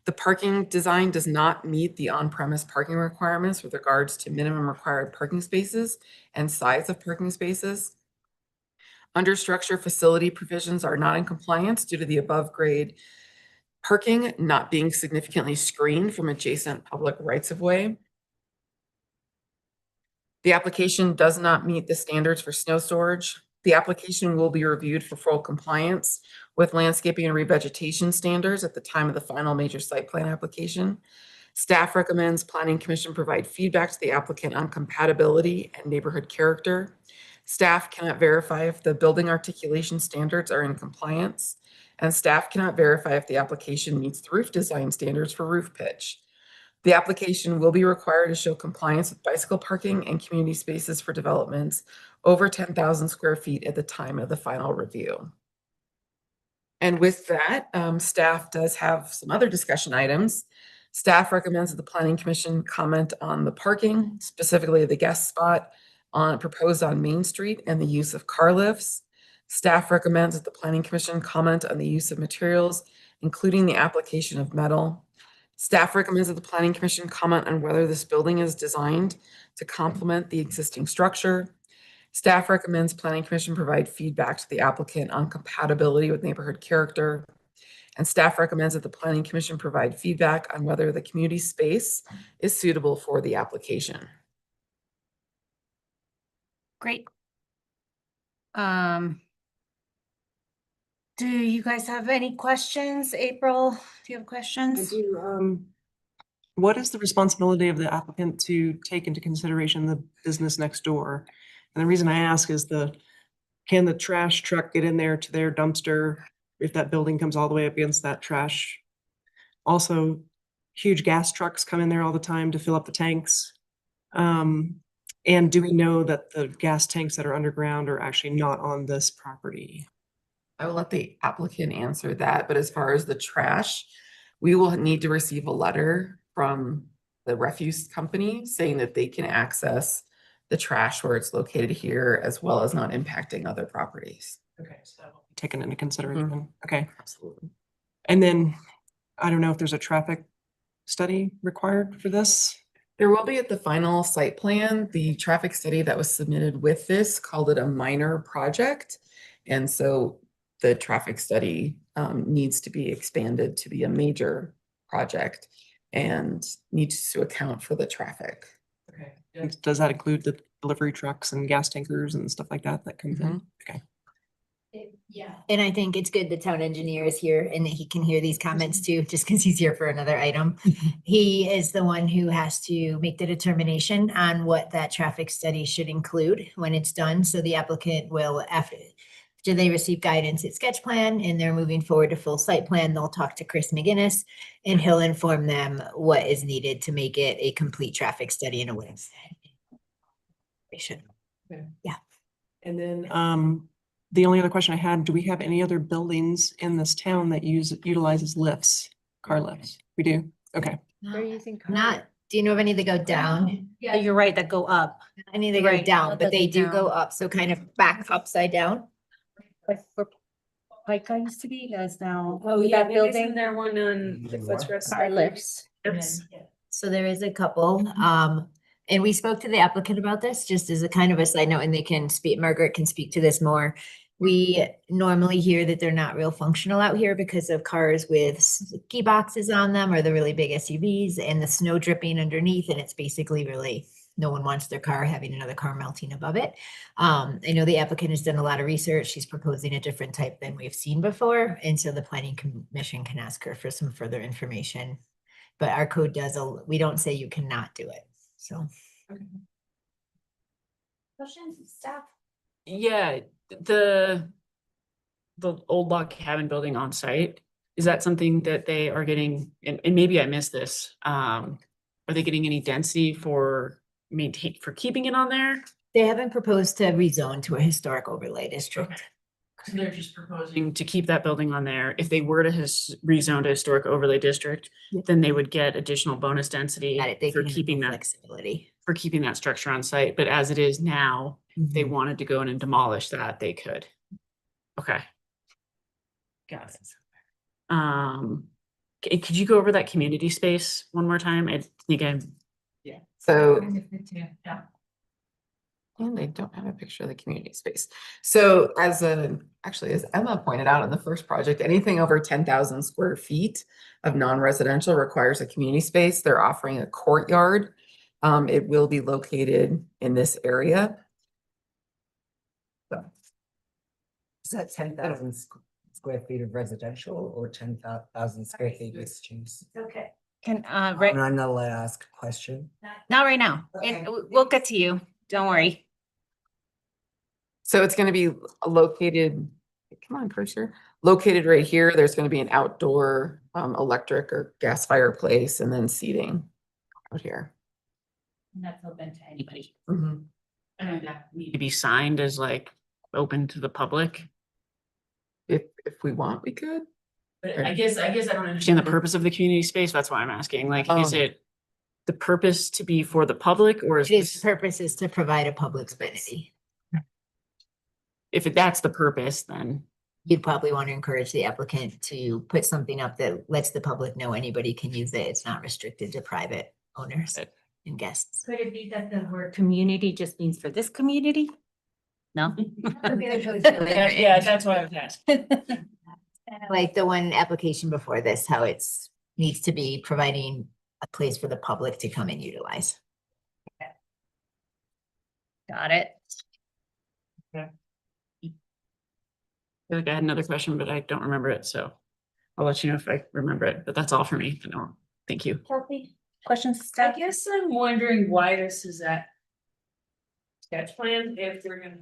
The parking design does not meet the on-premise parking requirements with regards to minimum required parking spaces and size of parking spaces. Under structure facility provisions are not in compliance due to the above grade parking not being significantly screened from adjacent public rights of way. The application does not meet the standards for snow storage. The application will be reviewed for full compliance with landscaping and revegetation standards at the time of the final major site plan application. Staff recommends planning commission provide feedback to the applicant on compatibility and neighborhood character. Staff cannot verify if the building articulation standards are in compliance, and staff cannot verify if the application meets the roof design standards for roof pitch. The application will be required to show compliance with bicycle parking and community spaces for developments over 10,000 square feet at the time of the final review. And with that, staff does have some other discussion items. Staff recommends that the planning commission comment on the parking, specifically the guest spot proposed on Main Street and the use of car lifts. Staff recommends that the planning commission comment on the use of materials, including the application of metal. Staff recommends that the planning commission comment on whether this building is designed to complement the existing structure. Staff recommends planning commission provide feedback to the applicant on compatibility with neighborhood character. And staff recommends that the planning commission provide feedback on whether the community space is suitable for the application. Great. Do you guys have any questions? April, do you have I questions? do, what is the responsibility of the applicant to take into consideration the business next door? And the reason I ask is can the trash truck get in there to their dumpster if that building comes all the way up against that trash? Also, huge gas trucks come in there all the time to fill up the tanks. And do we know that the gas tanks that are underground are actually not on this property? I will let the applicant answer that, but as far as the trash, we will need to receive a letter from the refuse company saying that they can access the trash where it's located here, as well as not impacting other properties. Okay, so that will be taken into consideration. Okay. Absolutely. And then, I don't know if there's a traffic study required for this? There will be at the final site plan. The traffic study that was submitted with this called it a minor project. And so the traffic study needs to be expanded to be a major project. and needs to account for the traffic. Okay. And does that include the delivery trucks and gas tankers and stuff like that that comes in? Okay. Yeah. And I think it's good the town engineer is here and that he can hear these comments too, just because he's here for another item. He is the one who has to make the determination on what that traffic study should include when it's done. So the applicant will, after they receive guidance at sketch plan and they're moving forward to full site plan, they'll talk to Chris McGinnis and he'll inform them what is needed to make it a complete traffic study in a way. They should. Yeah. And then, the only other question I had, do we have any other buildings in this town that utilizes lifts, car lifts? We do? Okay. They're using. Not, do you know of any that go down? Yeah, you're right, that go up. Any that go Right, down, that but they doesn't do go down. up, so kind of back upside down. Like where Pica used to be, that's now. Oh, that building. there one on Car lifts. So there is a couple, and we spoke to the applicant about this, just as a kind of a side note, and they can speak, Margaret can speak to this more. We normally hear that they're not real functional out here because of cars with ski boxes on them or the really big SUVs and the snow dripping underneath, and it's basically really, no one wants their car having another car melting above it. I know the applicant has done a lot of research. She's proposing a different type than we've seen before, and so the planning commission can ask her for some further information. But our code does, we don't say you cannot do it, so. Questions, staff? Yeah, the old log cabin building on site, is that something that they are getting, and maybe I missed this, are they getting any density for keeping it on there? They haven't proposed to rezone to a historic overlay district. So they're just proposing to keep that building on there. If they were to rezone to historic overlay district, then they would get additional bonus density Got it, they for can have keeping more that, flexibility. for keeping that structure on site. But as it is now, if they wanted to go in and demolish that, they could. Okay. Got it. Could you go over that community space one more time? I think I'm. Yeah. So. And they don't have a picture of the community space. So actually, as Emma pointed out in the first project, anything over 10,000 square feet of non-residential requires a community space. They're offering a courtyard. It will be located in this area. Is that 10,000 square feet of residential or 10,000 square feet mixed use? Okay. Can, I'm right, not allowed to ask a question. not right now. Okay. We'll get to you. Don't worry. So it's going to be located, come on, cursor, located right here. There's going to be an outdoor electric or gas fireplace and then seating out here. And that's open to anybody. Mhm. And that need to be signed as like open to the public. If we want, we could. But I guess I don't understand the purpose of the community space. That's why I'm asking. Like, is Oh. it the purpose to be for the public, or is Its this, purpose is to provide a public space. if that's the purpose, then You'd probably want to encourage the applicant to put something up that lets the public know anybody can use it. It's not restricted to private owners and guests. Could it be that the word community just means for this community? No? yeah, that's why I was asking. Like the one application before this, how it's needs to be providing a place for the public to come and utilize. Got it. I feel like I had another question, but I don't remember it, so I'll let you know if I remember it, but that's all for me. No, thank you. Kelsey, questions, I staff? guess I'm wondering why this is at sketch plan if we're gonna,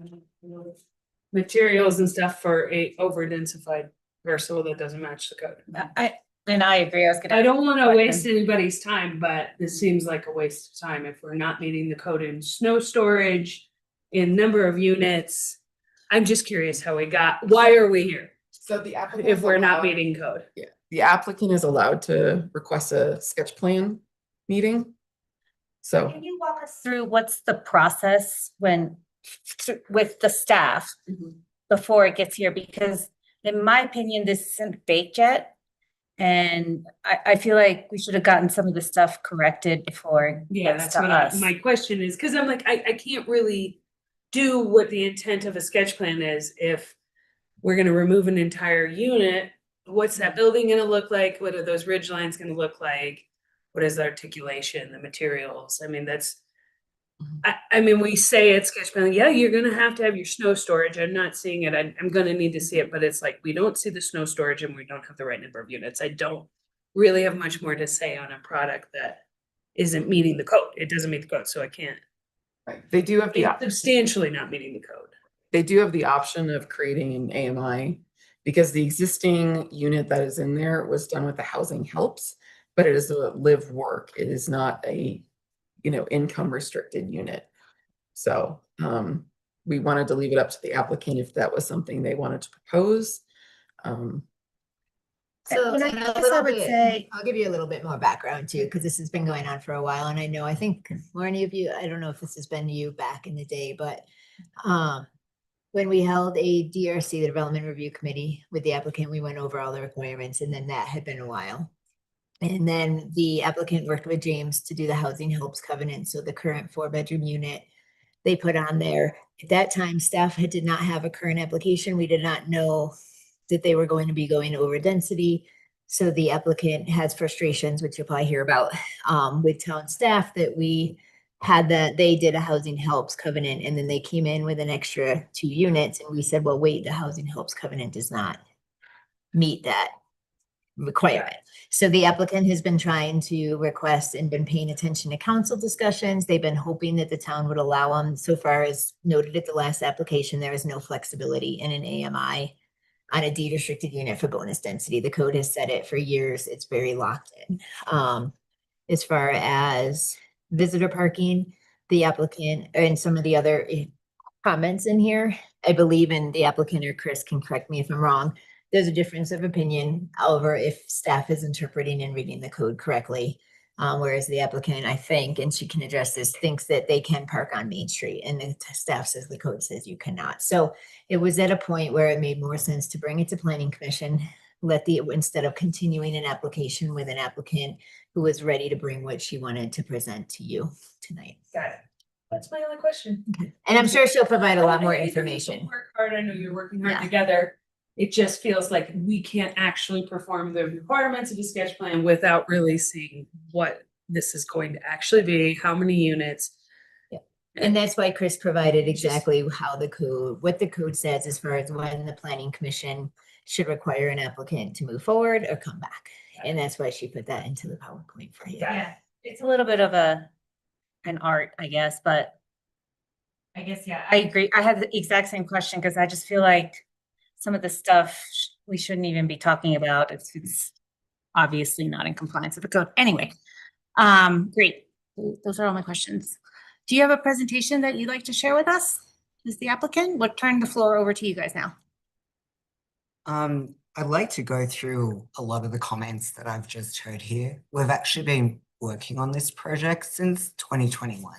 materials and stuff for a over densified parcel that doesn't match the code. I agree. I was gonna. I don't wanna question. waste anybody's time, but this seems like a waste of time if we're not meeting the code in snow storage, in number of units. I'm just curious how why are we here So the applicant. if is we're not allowed- meeting code? Yeah, the applicant is allowed to request a sketch plan meeting. So. Can you walk us through what's the process when, with the staff before it gets here? Because in my opinion, this isn't baked yet. And I feel like we should have gotten some of the stuff corrected before it Yeah, gets that's to what us. my question is, cause I'm like, I can't really do what the intent of a sketch plan is if we're gonna remove an entire unit. What's that building gonna look like? What are those ridge lines gonna look like? what is the articulation, the materials? I mean, that's, I mean, we say it's sketch plan, yeah, you're gonna have to have your snow storage. I'm not seeing it. I'm gonna need to see it, but it's like, we don't see the snow storage and we don't have the right number of units. I don't really have much more to say on a product that isn't meeting the code. It doesn't meet the code, so I can't. They do have the, It's substantially not meeting the code. they do have the option of creating an AMI because the existing unit that is in there was done with the housing helps, but it is a live work. It is not a, income restricted unit. So, we wanted to leave it up to the applicant if that was something they wanted to propose. So And I and a guess I little would bit- say- I'll give you a little bit more background too, because this has been going on for a while. And I think more any of you, I don't know if this has been you back in the day, but when we held a DRC, the Development Review Committee with the applicant, we went over all the requirements and then that had been a while. And then the applicant worked with James to do the housing helps covenant. So the current 4-bedroom unit they put on there. At that time, staff did not have a current application. We did not know that they were going to be going over density. So the applicant has frustrations, which you'll probably hear about, with town staff that we had they did a housing helps covenant and then they came in with an extra 2 units and we said, well, wait, the housing helps covenant does not meet that requirement. So the applicant has been trying to request and been paying attention to council discussions. They've been hoping that the town would allow them. So far as noted at the last application, there is no flexibility in an AMI on a deed restricted unit for bonus density. The code has said it for years. It's very locked in. As far as visitor parking, the applicant and some of the other comments in here, I believe in the applicant or Chris can correct me if I'm wrong. There's a difference of opinion. However, if staff is interpreting and reading the code correctly, whereas the applicant, I think, and she can address this, thinks that they can park on Main Street and the staff says the code says you cannot. So it was at a point where it made more sense to bring it to Planning Commission, instead of continuing an application with an applicant who was ready to bring what she wanted to present to you tonight. Got it. That's my only question. And I'm sure she'll provide a lot more I know you information. Work hard. I know you're working hard Yeah. together. It just feels like we can't actually perform the requirements of a sketch plan without really seeing what this is going to actually be, how many units. And that's why Chris provided exactly what the code says as far as when the Planning Commission should require an applicant to move forward or come back. And that's why she put that into the PowerPoint for you. Yeah, it's a little bit of an art, I guess, but I guess, yeah, I agree. I had the exact same question because I just feel like some of the stuff we shouldn't even be talking about. It's obviously not in compliance with the code. Anyway, great. Those are all my questions. Do you have a presentation that you'd like to share with us as the applicant? We'll turn the floor over to you guys now. I'd like to go through a lot of the comments that I've just heard here. We've actually been working on this project since 2021.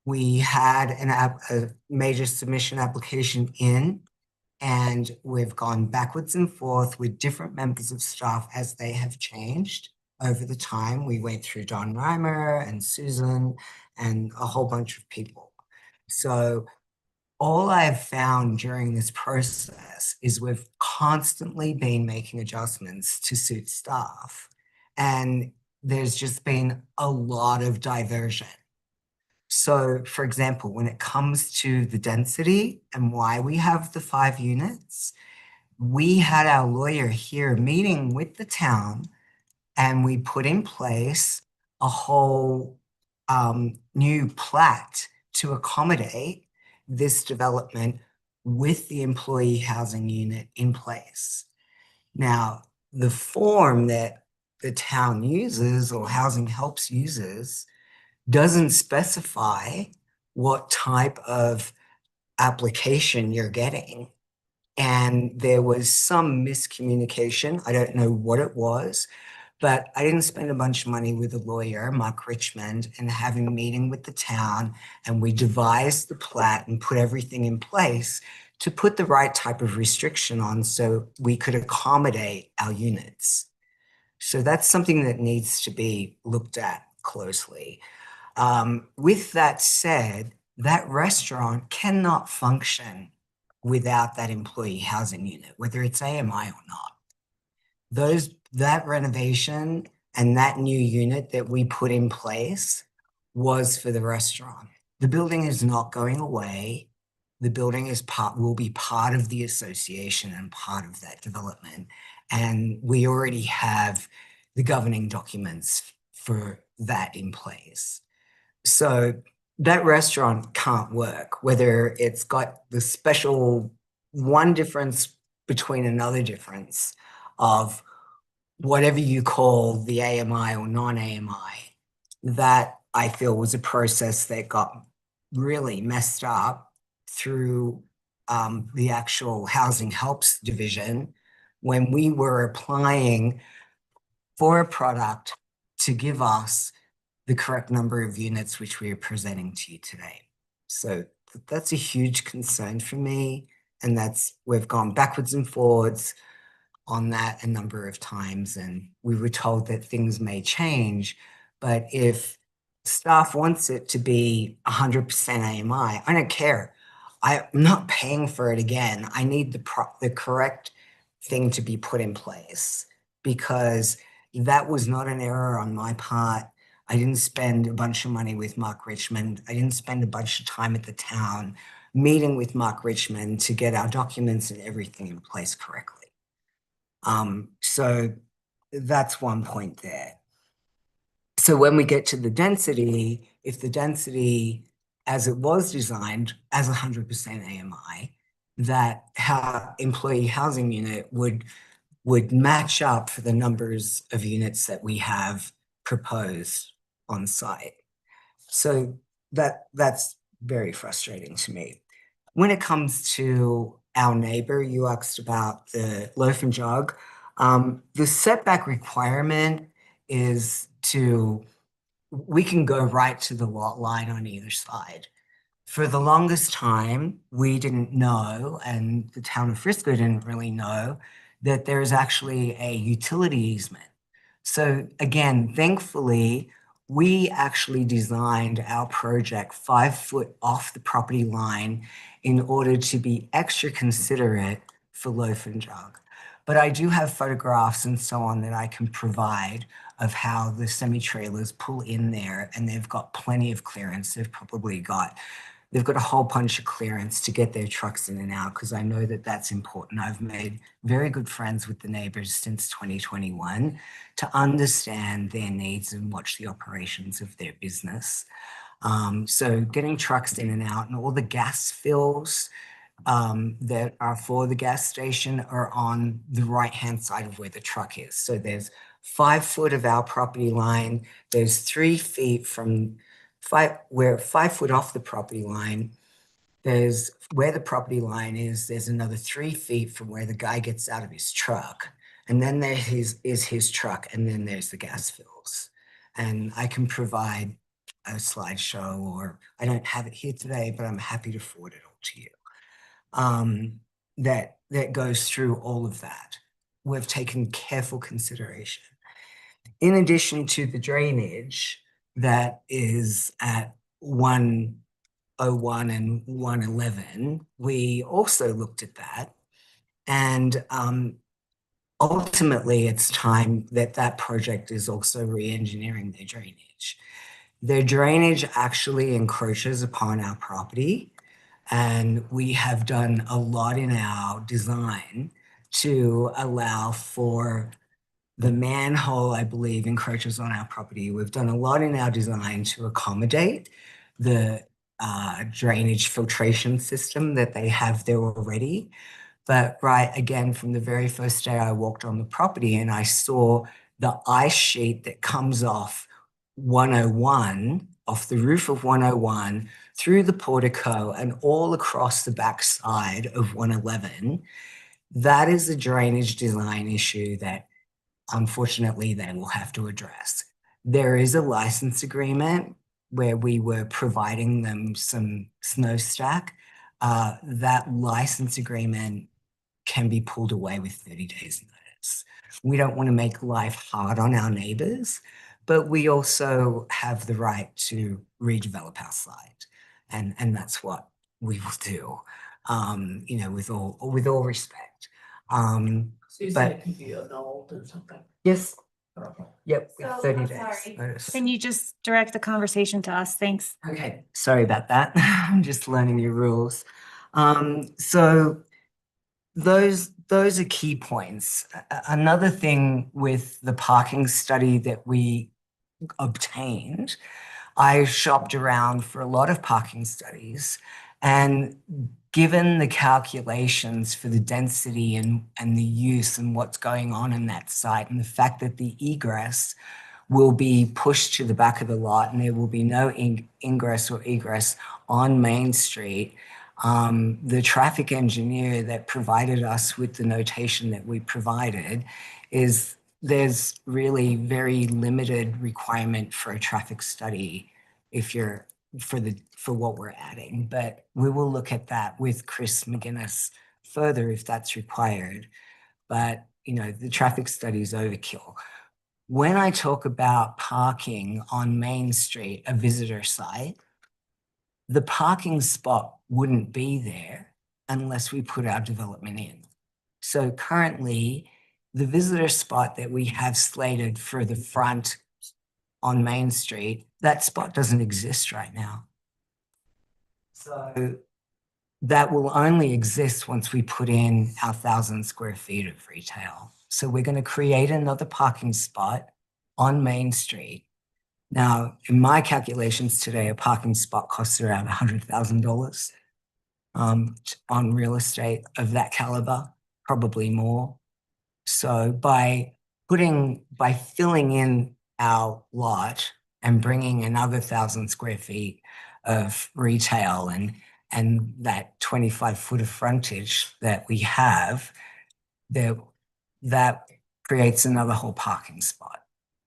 We had a major submission application in, and we've gone backwards and forth with different members of staff as they have changed over the time. We went through Don Reimer and Susan and a whole bunch of people. So all I've found during this process is we've constantly been making adjustments to suit staff. And there's just been a lot of diversion. So, for example, when it comes to the density and why we have the 5 units, we had our lawyer here meeting with the town and we put in place a whole new plat to accommodate this development with the employee housing unit in place. Now, the form that the town uses or Housing Helps uses doesn't specify what type of application you're getting. And there was some miscommunication. I don't know what it was, but I didn't spend a bunch of money with a lawyer, Mark Richmond, and having a meeting with the town. And we devised the plat and put everything in place to put the right type of restriction on so we could accommodate our units. So that's something that needs to be looked at closely. With that said, that restaurant cannot function without that employee housing unit, whether it's AMI or not. That renovation And that new unit that we put in place was for the restaurant. The building is not going away. The building will be part of the association and part of that development. And we already have the governing documents for that in place. So that restaurant can't work, whether it's got the special one difference between another difference of whatever you call the AMI or non-AMI. That I feel was a process that got really messed up through the actual Housing Helps division when we were applying for a product to give us the correct number of units which we are presenting to you today. So that's a huge concern for me, and we've gone backwards and forwards on that a number of times, and we were told that things may change, but if staff wants it to be 100% AMI, I don't care. I'm not paying for it again. I need the correct thing to be put in place, because that was not an error on my part. I didn't spend a bunch of money with Mark Richmond. I didn't spend a bunch of time at the town meeting with Mark Richmond to get our documents and everything in place correctly. So that's one point there. So when we get to the density, if the density as it was designed as 100% AMI, that employee housing unit would match up for the numbers of units that we have proposed on site. So that's very frustrating to me. When it comes to our neighbor, you asked about the Loaf and Jog. The setback requirement is we can go right to the lot line on either side. For the longest time, we didn't know, and the town of Frisco didn't really know, that there is actually a utility easement. So again, thankfully, we actually designed our project 5 foot off the property line in order to be extra considerate for Loaf and Jog. But I do have photographs and so on that I can provide of how the semi-trailers pull in there, and they've got plenty of clearance. They've got a whole bunch of clearance to get their trucks in and out, because I know that that's important. I've made very good friends with the neighbors since 2021 to understand their needs and watch the operations of their business. So getting trucks in and out, and all the gas fills that are for the gas station are on the right-hand side of where the truck is. So there's 5 foot of our property line. There's 3 feet from we're 5 foot off the property line. There's where the property line is, there's another 3 feet from where the guy gets out of his truck. And then there is his truck, and then there's the gas fills. And I can provide a slideshow, or I don't have it here today, but I'm happy to forward it all to you. That goes through all of that. We've taken careful consideration. In addition to the drainage that is at 101 and 111, we also looked at that. And ultimately, it's time that project is also re-engineering their drainage. Their drainage actually encroaches upon our property, and we have done a lot in our design to allow for the manhole, I believe, encroaches on our property. We've done a lot in our design to accommodate the drainage filtration system that they have there already. But right, again, from the very first day I walked on the property and I saw the ice sheet that comes off 101, off the roof of 101, through the portico and all across the back side of 111, that is a drainage design issue that unfortunately they will have to address. There is a license agreement where we were providing them some snow stack. That license agreement can be pulled away with 30 days notice. We don't want to make life hard on our neighbors, but we also have the right to redevelop our site. And that's what we will do, you know, with all respect. So you but- said it could be annulled or something? Yes, Yep, with So, 30 I'm days sorry. notice. Can you just direct the conversation to us? Thanks. Okay, sorry about that. I'm just learning your rules. So those are key points. Another thing with the parking study that we obtained, I shopped around for a lot of parking studies, and given the calculations for the density and the use and what's going on in that site, and the fact that the egress will be pushed to the back of the lot and there will be no ingress or egress on Main Street, the traffic engineer that provided us with the notation that we provided is there's really very limited requirement for a traffic study if you're for what we're adding. But we will look at that with Chris McGinnis further if that's required. But the traffic study is overkill. When I talk about parking on Main Street, a visitor site, the parking spot wouldn't be there unless we put our development in. So currently, the visitor spot that we have slated for the front on Main Street, that spot doesn't exist right now. So that will only exist once we put in our 1,000 square feet of retail. So we're going to create another parking spot on Main Street. Now, in my calculations today, a parking spot costs around $100,000 on real estate of that caliber, probably more. So by filling in our lot and bringing another 1,000 square feet of retail and that 25 foot of frontage that we have, that creates another whole parking spot.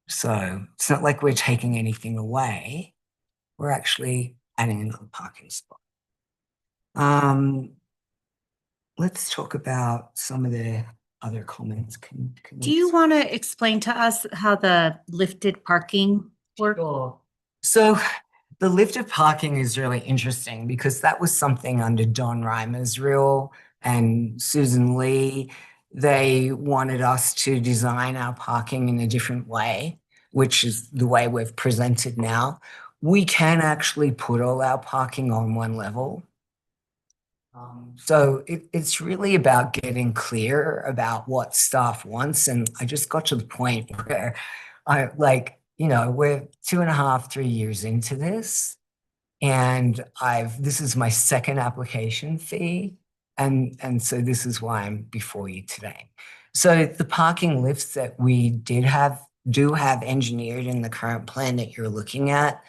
So it's not like we're taking anything away. We're actually adding another parking spot. Let's talk about some of the other comments. Do you want to explain to us how the lifted parking works? Sure. So the lifted parking is really interesting because that was something under Don Reimer's rule and Susan Lee. They wanted us to design our parking in a different way, which is the way we've presented now. We can actually put all our parking on one level. So it's really about getting clear about what staff wants. And I just got to the point where we're 2.5, 3 years into this. And this is my second application fee. And so this is why I'm before you today. So the parking lifts that we do have engineered in the current plan that you're looking at,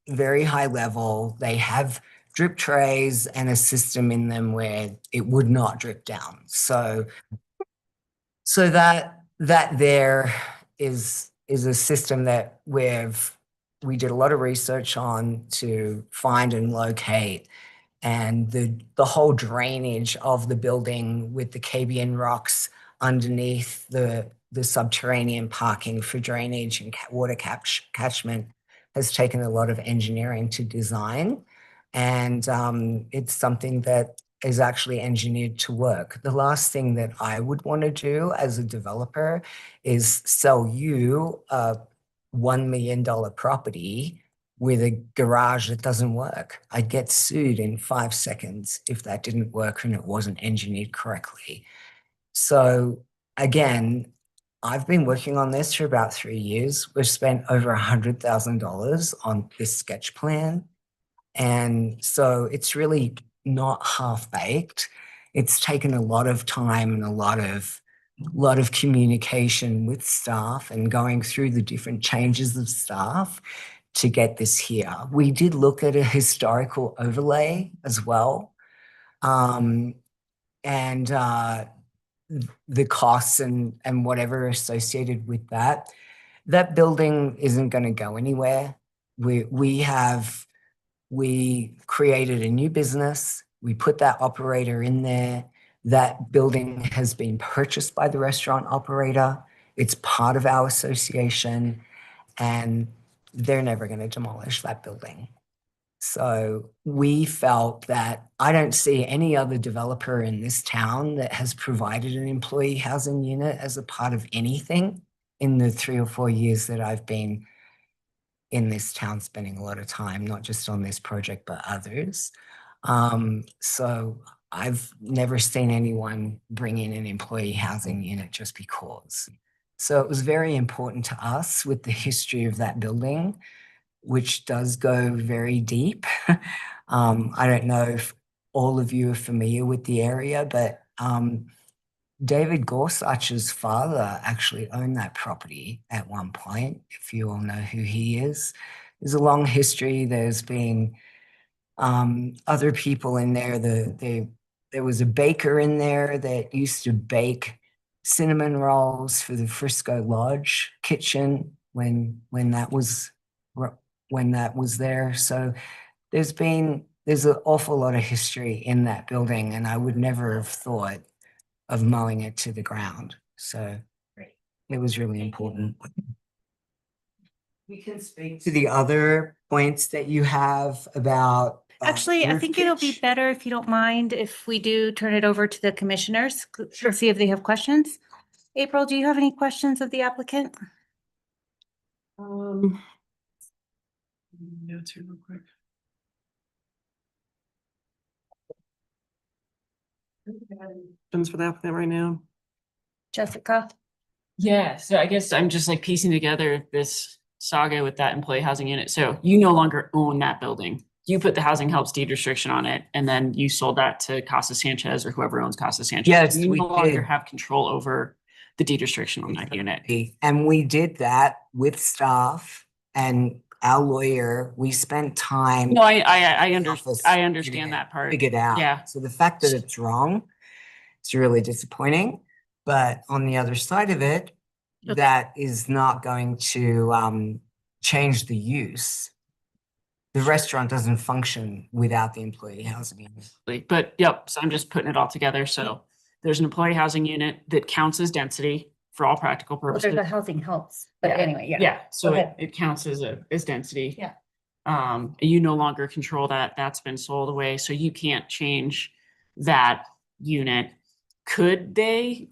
very high level. They have drip trays and a system in them where it would not drip down. So that there is a system that we did a lot of research on to find and locate, and the whole drainage of the building with the KBN rocks underneath the subterranean parking for drainage and water catchment has taken a lot of engineering to design. And it's something that is actually engineered to work. The last thing that I would want to do as a developer is sell you a $1 million property with a garage that doesn't work. I'd get sued in 5 seconds if that didn't work and it wasn't engineered correctly. So again, I've been working on this for about 3 years. We've spent over $100,000 on this sketch plan. And so it's really not half-baked. It's taken a lot of time and a lot of communication with staff and going through the different changes of staff to get this here. We did look at a historical overlay as well. And the costs and whatever associated with that. That building isn't going to go anywhere. We created a new business. We put that operator in there. That building has been purchased by the restaurant operator. It's part of our association, and they're never going to demolish that building. So we felt that I don't see any other developer in this town that has provided an employee housing unit as a part of anything. in the 3 or 4 years that I've been in this town, spending a lot of time, not just on this project, but others. So I've never seen anyone bring in an employee housing unit just because. So it was very important to us with the history of that building, which does go very deep. I don't know if all of you are familiar with the area, but David Gorsuch's father actually owned that property at one point, if you all know who he is. There's a long history. There's been other people in there. There was a baker in there that used to bake cinnamon rolls for the Frisco Lodge kitchen when that was there. So there's an awful lot of history in that building, and I would never have thought of mowing it to the ground. So it was really important. We can speak to the other points that you have about. Actually, I roof think it'll be pitch. better if you don't mind if we do turn it over to the commissioners to see if they have questions. April, do you have any questions of the applicant? Notes here real quick. Questions for the applicant right now? Jessica? Yeah, so I guess I'm just like piecing together this saga with that employee housing unit. So you no longer own that building. You put the housing helps deed restriction on it, and then you sold that to Casa Sanchez or whoever owns Casa Sanchez. Yes, You we no longer did. have control over the deed restriction on that unit. And we did that with staff and our lawyer. We spent time. No, I Office understand that part. Figured out. Yeah. So the fact that it's wrong, it's really disappointing. But on the other side of it, Okay. that is not going to change the use. The restaurant doesn't function without the employee housing unit. But yep, so I'm just putting it all together. So there's an employee housing unit that counts as density for all practical Well, purposes. there's a housing helps, but Yeah. anyway, yeah. Yeah, so Go it, ahead. it counts as density. Yeah. You no longer control that. That's been sold away, so you can't change that unit. Could they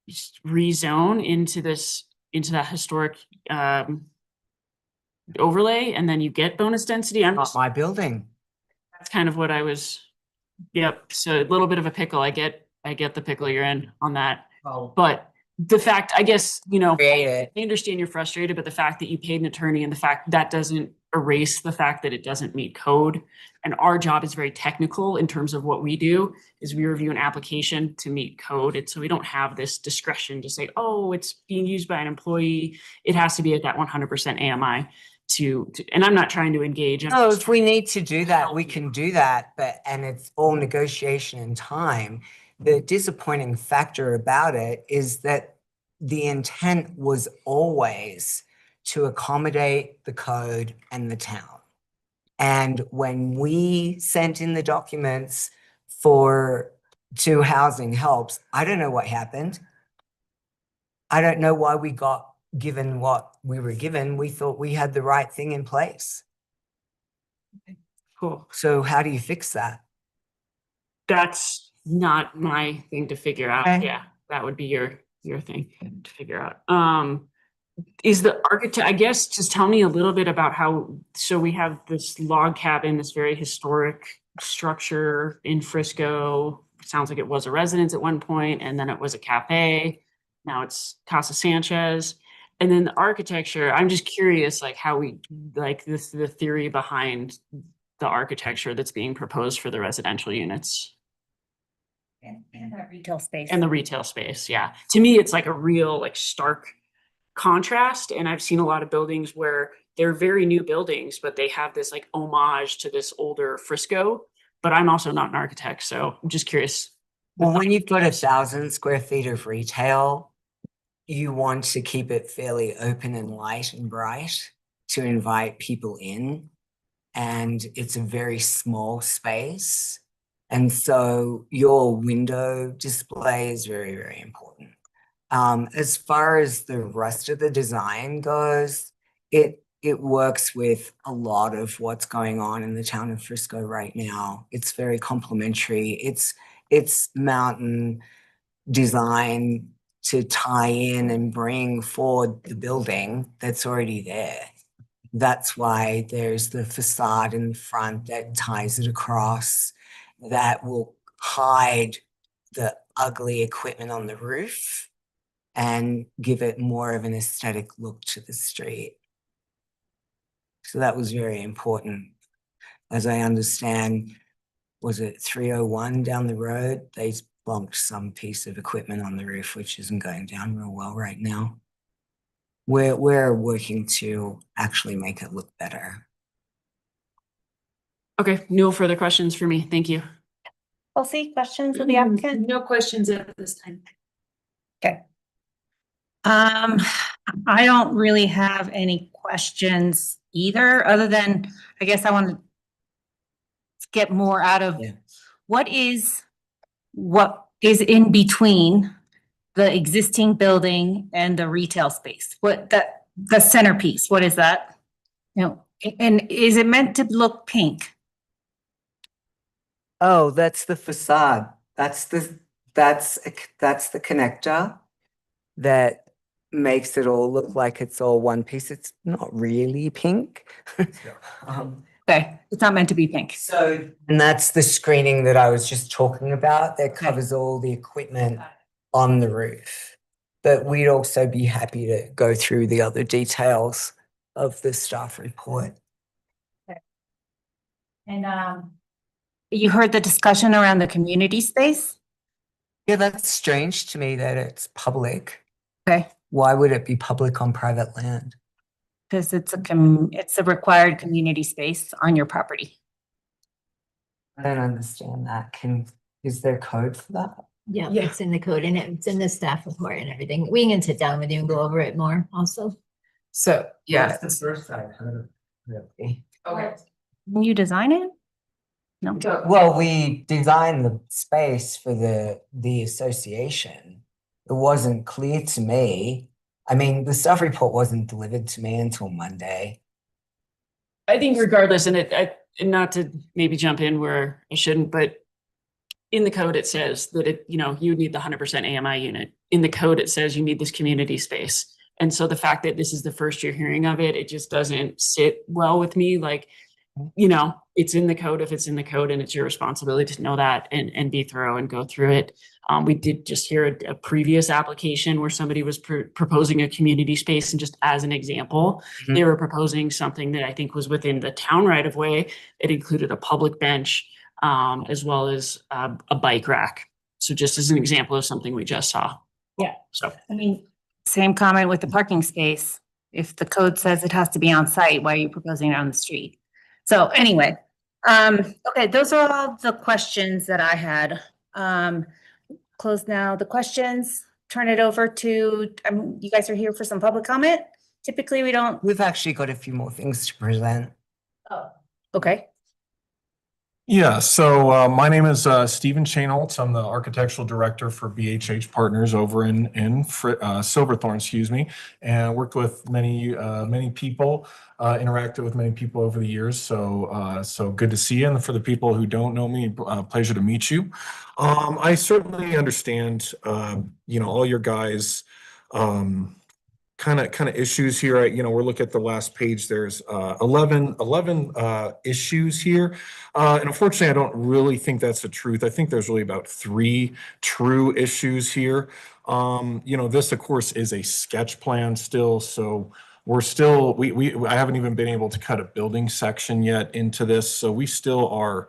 just rezone into that historic overlay, and then you get bonus density? I'm Not just, my building. that's kind of what I was. Yep, so a little bit of a pickle. I get the pickle you're in on that. Well, But the fact, I guess, create it. I understand you're frustrated, but the fact that you paid an attorney and the fact that doesn't erase the fact that it doesn't meet code. And our job is very technical in terms of what we do is we review an application to meet code. And so we don't have this discretion to say, oh, it's being used by an employee. It has to be at that 100% AMI and I'm not trying to engage. I'm No, just if we need to do that, we help can you. do that, and it's all negotiation and time. The disappointing factor about it is that the intent was always to accommodate the code and the town. And when we sent in the documents to Housing Helps, I don't know what happened. I don't know why we got given what we were given. We thought we had the right thing in place. Cool. So how do you fix that? That's not my thing to figure out. Okay. Yeah, that would be your thing to figure out. Is the architect, I guess, just tell me a little bit about so we have this log cabin, this very historic structure in Frisco. It sounds like it was a residence at one point, and then it was a cafe. Now it's Casa Sanchez. And then the architecture, I'm just curious, like how the theory behind the architecture that's being proposed for the residential units. And that retail space. And the retail space, yeah. To me, it's like a real like stark contrast. And I've seen a lot of buildings where they're very new buildings, but they have this like homage to this older Frisco. But I'm also not an architect, so I'm just curious. Well, when you've got 1,000 square feet of retail, you want to keep it fairly open and light and bright to invite people in. And it's a very small space. And so your window display is very, very important. As far as the rest of the design goes, it works with a lot of what's going on in the town of Frisco right now. It's very complementary. It's mountain design to tie in and bring forward the building that's already there. That's why there's the facade in the front that ties it across, that will hide the ugly equipment on the roof and give it more of an aesthetic look to the street. So that was very important. As I understand, was it 301 down the road? They bumped some piece of equipment on the roof, which isn't going down real well right now. We're working to actually make it look better. Okay, no further questions for me. Thank you. Kelsey, questions of the applicant? No questions at this time. I don't really have any questions either, other than, I guess I want to get more out of Yeah. what is in between the existing building and the retail space? The centerpiece, what is that? You know, and is it meant to look pink? Oh, that's the facade. That's the connector that makes it all look like it's all one piece. It's not really pink. Okay, it's not meant to be pink. So, and that's the screening that I was just talking about that covers all the equipment on the roof. But we'd also be happy to go through the other details of the staff report. And you heard the discussion around the community space? Yeah, that's strange to me that it's public. Okay. Why would it be public on private land? Because it's a required community space on your property. I don't understand that. Is there code for that? Yeah, it's in the code and it's in the staff report and everything. We can sit down with you and go over it more also. So, yeah. That's the first I've heard of it. Okay. Can you design it? No. Well, we designed the space for the association. It wasn't clear to me. I mean, the staff report wasn't delivered to me until Monday. I think regardless, and not to maybe jump in where I shouldn't, but in the code, it says that you need the 100% AMI unit. In the code, it says you need this community space. And so the fact that this is the first year hearing of it, it just doesn't sit well with me. Like, it's in the code if it's in the code, and it's your responsibility to know that and be thorough and go through it. We did just hear a previous application where somebody was proposing a community space, and just as an example, they were proposing something that I think was within the town right of way. It included a public bench, as well as a bike rack. So just as an example of something we just saw. Yeah. So, I mean, same comment with the parking space. If the code says it has to be on site, why are you proposing it on the street? So anyway, okay, those are all the questions that I had. Close now the questions, turn it over to, you guys are here for some public comment? Typically we don't. We've actually got a few more things to present. Oh, okay. Yeah, so my name is Stephen Chainholtz. I'm the architectural director for BHH Partners over in Silverthorne, excuse me, and worked with many people, interacted with many people over the years. So good to see you. And for the people who don't know me, pleasure to meet you. I certainly understand, all your guys' kind of issues here. We're looking at the last page. There's 11 issues here. And unfortunately, I don't really think that's the truth. I think there's really about 3 true issues here. This of course is a sketch plan still. So we're still, I haven't even been able to cut a building section yet into this. So we still are,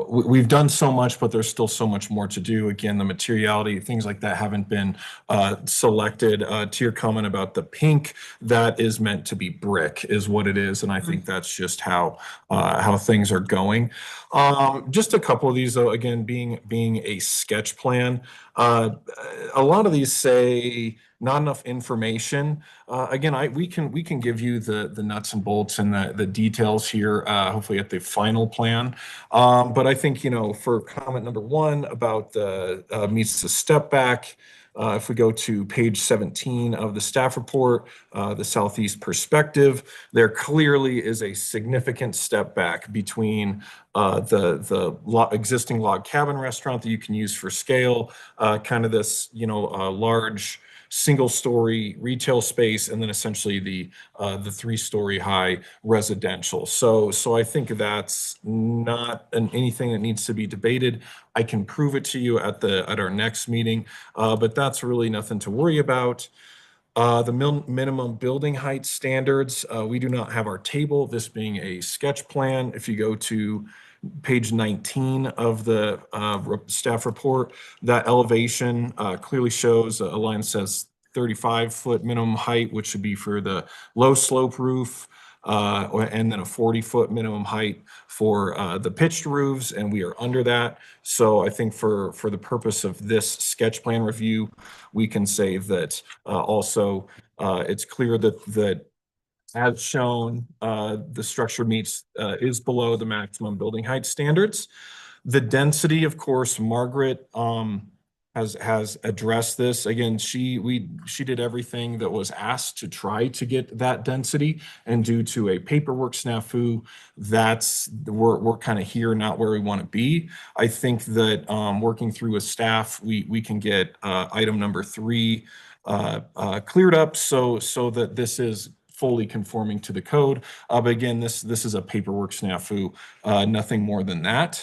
we've done so much, but there's still so much more to do. Again, the materiality, things like that haven't been selected. To your comment about the pink, that is meant to be brick is what it is. And I think that's just how things are going. Just a couple of these though, again, being a sketch plan, a lot of these say not enough information. Again, we can give you the nuts and bolts and the details here, hopefully at the final plan. But I think, for comment number 1 about the meets the step back, If we go to page 17 of the staff report, the southeast perspective, there clearly is a significant step back between the existing log cabin restaurant that you can use for scale, kind of this, large single-story retail space, and then essentially the 3-story high residential. So I think that's not anything that needs to be debated. I can prove it to you at our next meeting, but that's really nothing to worry about. The minimum building height standards, we do not have our table, this being a sketch plan. If you go to page 19 of the staff report, that elevation clearly shows a line that says 35-foot minimum height, which should be for the low slope roof, and then a 40-foot minimum height for the pitched roofs, and we are under that. So I think for the purpose of this sketch plan review, we can say that also it's clear that as shown, the structure is below the maximum building height standards. The density, of course, Margaret has addressed this. Again, she did everything that was asked to try to get that density, and due to a paperwork snafu, we're kind of here, not where we want to be. I think that working through with staff, we can get item number 3 cleared up so that this is fully conforming to the code. But again, this is a paperwork snafu, nothing more than that.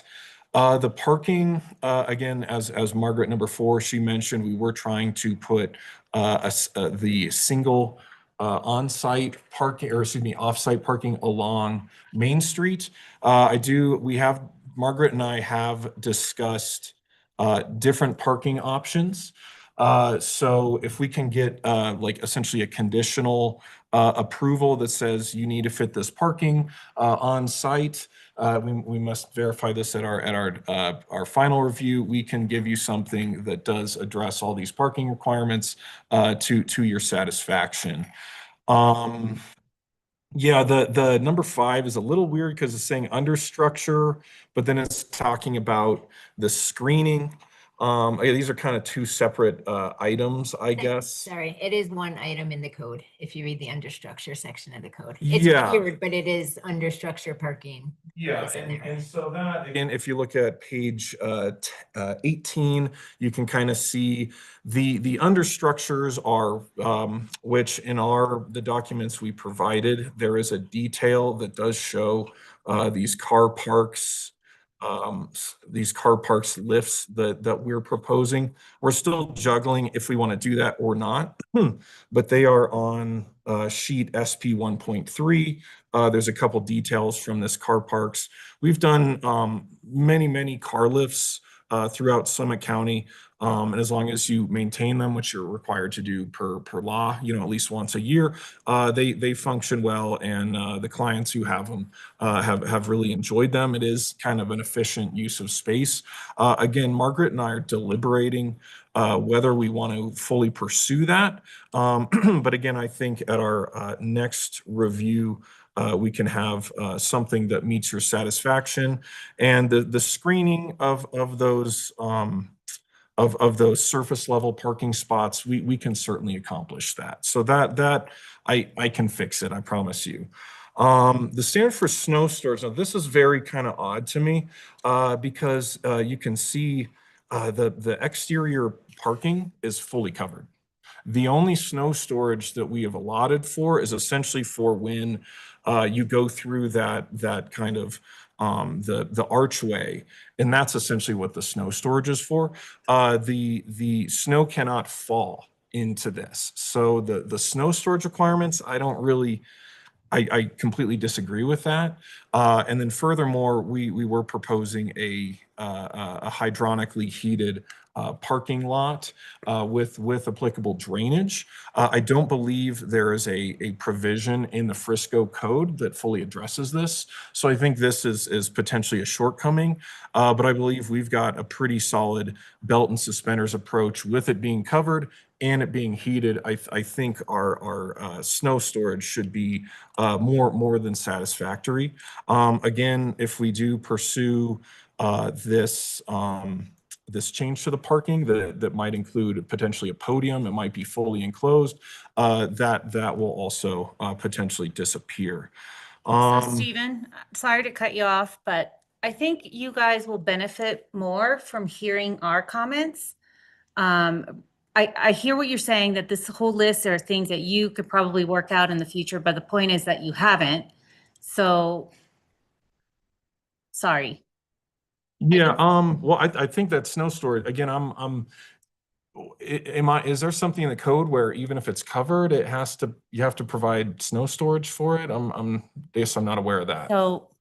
The parking, again, as Margaret number 4, she mentioned, we were trying to put the single on-site parking, or excuse me, off-site parking along Main Street. Margaret and I have discussed different parking options. So if we can get like essentially a conditional approval that says you need to fit this parking on site, we must verify this at our final review. We can give you something that does address all these parking requirements to your satisfaction. Yeah, the number 5 is a little weird because it's saying under structure, but then it's talking about the screening. These are kind of 2 separate items, I guess. Sorry, it is one item in the code, if you read the under structure section of the code. Yeah. It's weird, but it is under structure parking. Yeah, It's in there. and so that, again, if you look at page 18, you can kind of see the understructures are, which in the documents we provided, there is a detail that does show these car parks lifts that we're proposing. We're still juggling if we want to do that or not, but they are on sheet SP 1.3. There's a couple details from this car parks. We've done many car lifts throughout Summit County. And as long as you maintain them, which you're required to do per law, at least once a year, they function well, and the clients who have them have really enjoyed them. It is kind of an efficient use of space. Again, Margaret and I are deliberating whether we want to fully pursue that. But again, I think at our next review, we can have something that meets your satisfaction, and the screening of those surface level parking spots, we can certainly accomplish that. So that I can fix it, I promise you. The standard for snow storage, now this is very kind of odd to me because you can see the exterior parking is fully covered. The only snow storage that we have allotted for is essentially for when you go through that kind of the archway, and that's essentially what the snow storage is for. The snow cannot fall into this, so the snow storage requirements, I completely disagree with that. And then furthermore, we were proposing a hydronically heated parking lot with applicable drainage. I don't believe there is a provision in the Frisco code that fully addresses this. So I think this is potentially a shortcoming, but I believe we've got a pretty solid belt and suspenders approach with it being covered and it being heated. I think our snow storage should be more than satisfactory. Again, if we do pursue this this change to the parking that might include potentially a podium, it might be fully enclosed, that will also potentially disappear. So Stephen, sorry to cut you off, but I think you guys will benefit more from hearing our comments. I hear what you're saying, that this whole list are things that you could probably work out in the future, but the point is that you haven't. So, sorry. Yeah, well, I think that snow storage, again, is there something in the code where even if it's covered, you have to provide snow storage for it? Guess I'm not aware of that. So,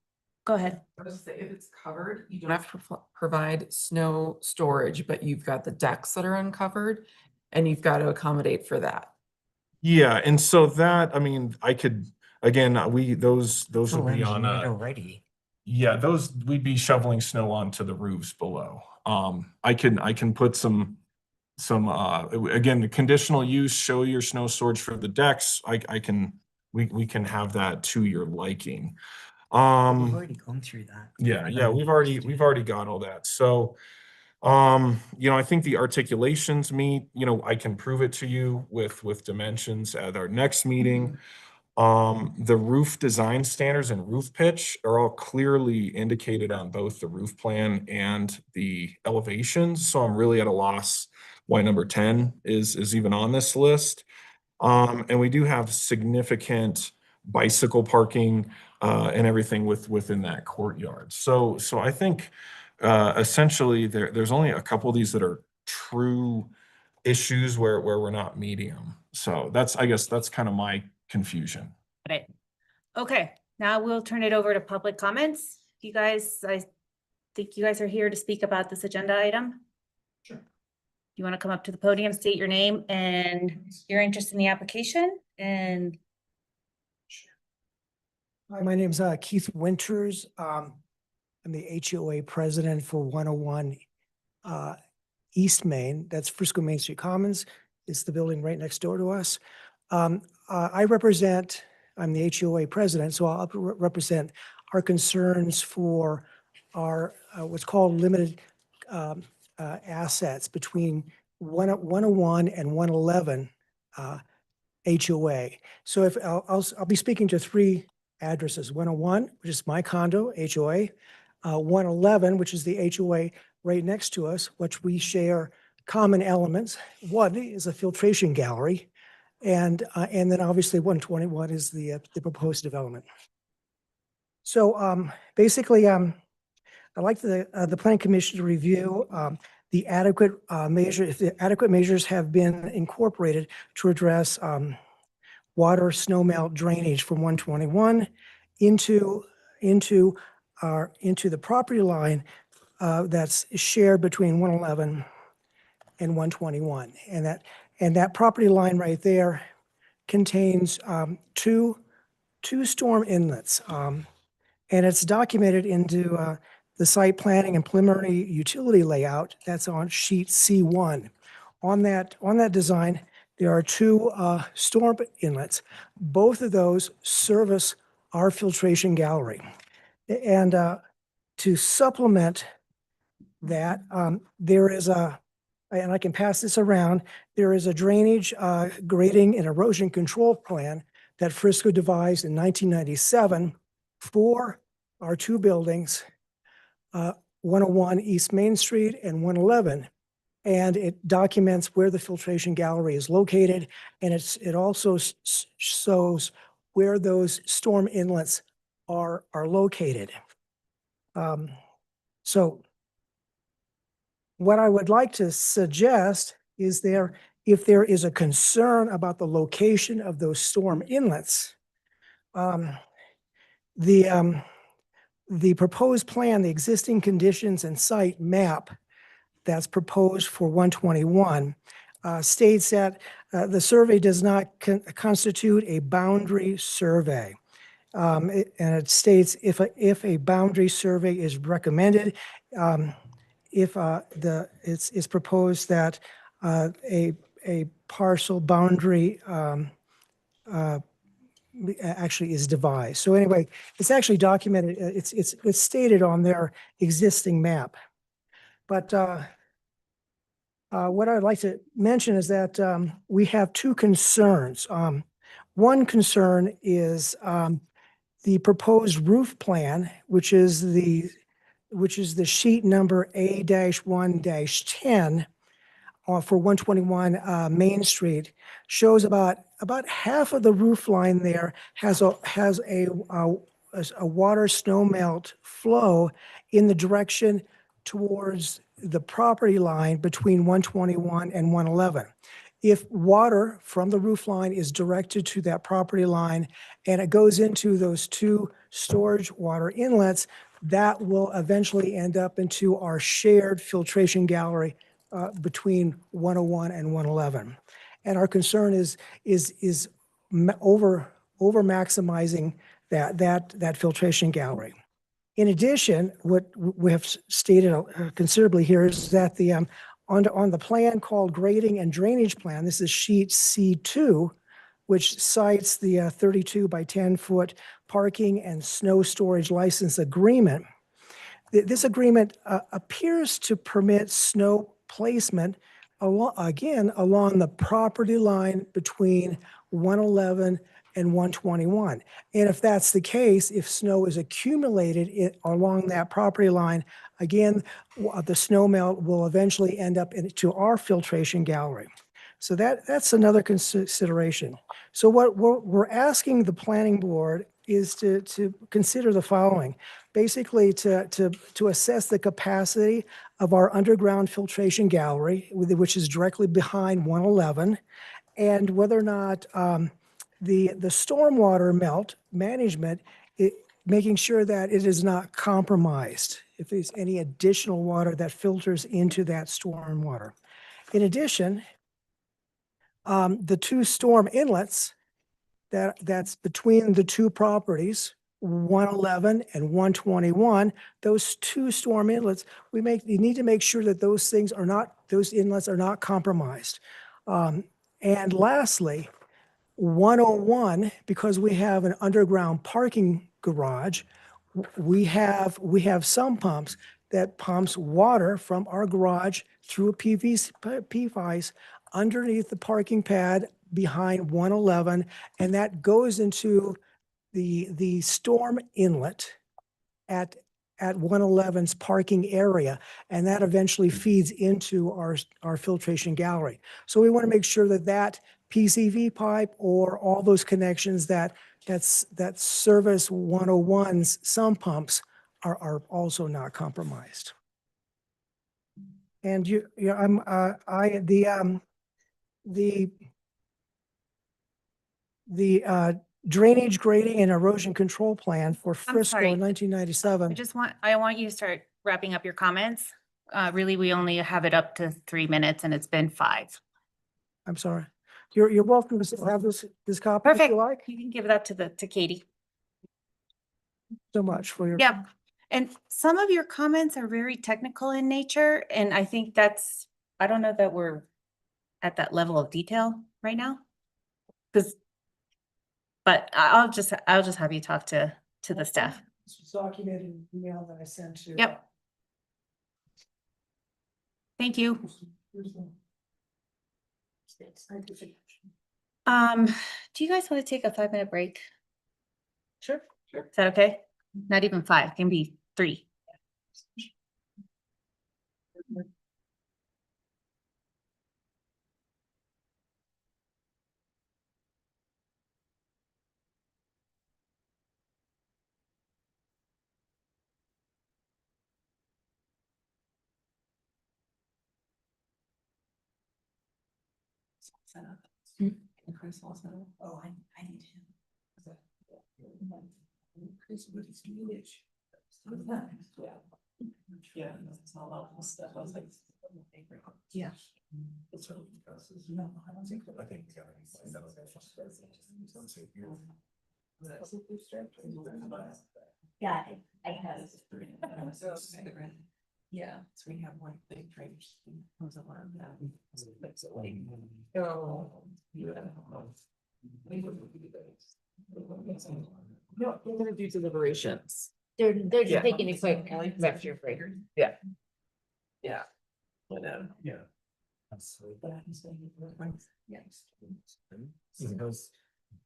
go ahead. I was gonna say, if it's covered, you don't have to provide snow storage, but you've got the decks that are uncovered and you've got to accommodate for that. Yeah, and so that, I mean, I could, again, those So would be on, engineered already. yeah, we'd be shoveling snow onto the roofs below. I can put some, again, the conditional use, show your snow storage for the decks. We can have that to your liking. We've already gone through that. Yeah, we've already got all that. So, I think the articulations meet, I can prove it to you with dimensions at our next meeting. The roof design standards and roof pitch are all clearly indicated on both the roof plan and the elevations. So I'm really at a loss why number 10 is even on this list. And we do have significant bicycle parking and everything within that courtyard. So I think essentially there's only a couple of these that are true issues where we're not meeting them. So I guess that's kind of my confusion. Right. Okay, now we'll turn it over to public comments. You guys, I think you guys are here to speak about this agenda item. Sure. You want to come up to the podium, state your name and your interest in the application, and Hi, my name's Keith Winters. I'm the HOA president for 101 East Main. That's Frisco Main Street Commons. It's the building right next door to us. I'm the HOA president, so I'll represent our concerns for our what's called limited assets between 101 and 111 HOA. So if I'll be speaking to three addresses: 101, which is my condo, HOA, 111, which is the HOA right next to us, which we share common elements. One is a filtration gallery, and then obviously 121 is the proposed development. So basically, I'd like the Planning Commission to review the adequate if the adequate measures have been incorporated to address water snow melt drainage from 121 into the property line that's shared between 111 and 121, and that property line right there contains two storm inlets, and it's documented into the site planning and preliminary utility layout. That's on sheet C1. On that design, there are two storm inlets. Both of those service our filtration gallery. And to supplement that, there is and I can pass this around, there is a drainage, grading and erosion control plan that Frisco devised in 1997 for our two buildings, 101 East Main Street and 111. And it documents where the filtration gallery is located, and it also shows where those storm inlets are located. So what I would like to suggest is if there is a concern about the location of those storm inlets, the proposed plan, the existing conditions and site map that's proposed for 121 states that the survey does not constitute a boundary survey. And it states if a boundary survey is recommended, it's proposed that a parcel boundary actually is devised. So anyway, it's actually documented. It's stated on their existing map. But what I'd like to mention is that we have two concerns. One concern is the proposed roof plan, which is the sheet number A-1-10 for 121 Main Street, shows about half of the roof line there has a water snow melt flow in the direction towards the property line between 121 and 111. If water from the roof line is directed to that property line and it goes into those two storage water inlets, that will eventually end up into our shared filtration gallery between 101 and 111. And our concern is over maximizing that filtration gallery. In addition, what we have stated considerably here is that the on the plan called grading and drainage plan, this is sheet C2, which cites the 32 by 10 foot parking and snow storage license agreement. This agreement appears to permit snow placement along the property line between 111 and 121. And if that's the case, if snow is accumulated along that property line, again, the snow melt will eventually end up into our filtration gallery. So that's another consideration. So what we're asking the planning board is to consider the following. Basically, to assess the capacity of our underground filtration gallery, which is directly behind 111, and whether or not the stormwater melt management, making sure that it is not compromised if there's any additional water that filters into that stormwater. In addition, the two storm inlets that's between the two properties, 111 and 121, those two storm inlets, you need to make sure that those inlets are not compromised. And lastly, 101, because we have an underground parking garage, we have some pumps that pumps water from our garage through a PVC underneath the parking pad behind 111, and that goes into the storm inlet at 111's parking area, and that eventually feeds into our filtration gallery. So we want to make sure that PCV pipe or all those connections that service 101's sump pumps are also not compromised. And the drainage, grading, and erosion control plan for Frisco sorry. in 1997. I want you to start wrapping up your comments. Really, we only have it up to 3 minutes and it's been 5. I'm sorry. You're welcome to have this copy if Perfect. you like. You can give that to Katie. So much for your. Yeah. And some of your comments are very technical in nature. And I think I don't know that we're at that level of detail right now. But I'll just have you talk to the staff. This was documented in the email that I sent to. Yep. Thank you. Do you guys want to take a 5-minute break? Sure. Is that okay? Not even 5, can be 3. Oh, I need him. Chris, what is English? Yeah, that's all awful stuff. I was like, yeah. No, I don't think. I think. Got it. I have. Yeah, so we have one big drainage thing comes along that. No, we're gonna do deliberations. They're Yeah. just taking a quick lecture break. Yeah. Yeah. But, yeah. Because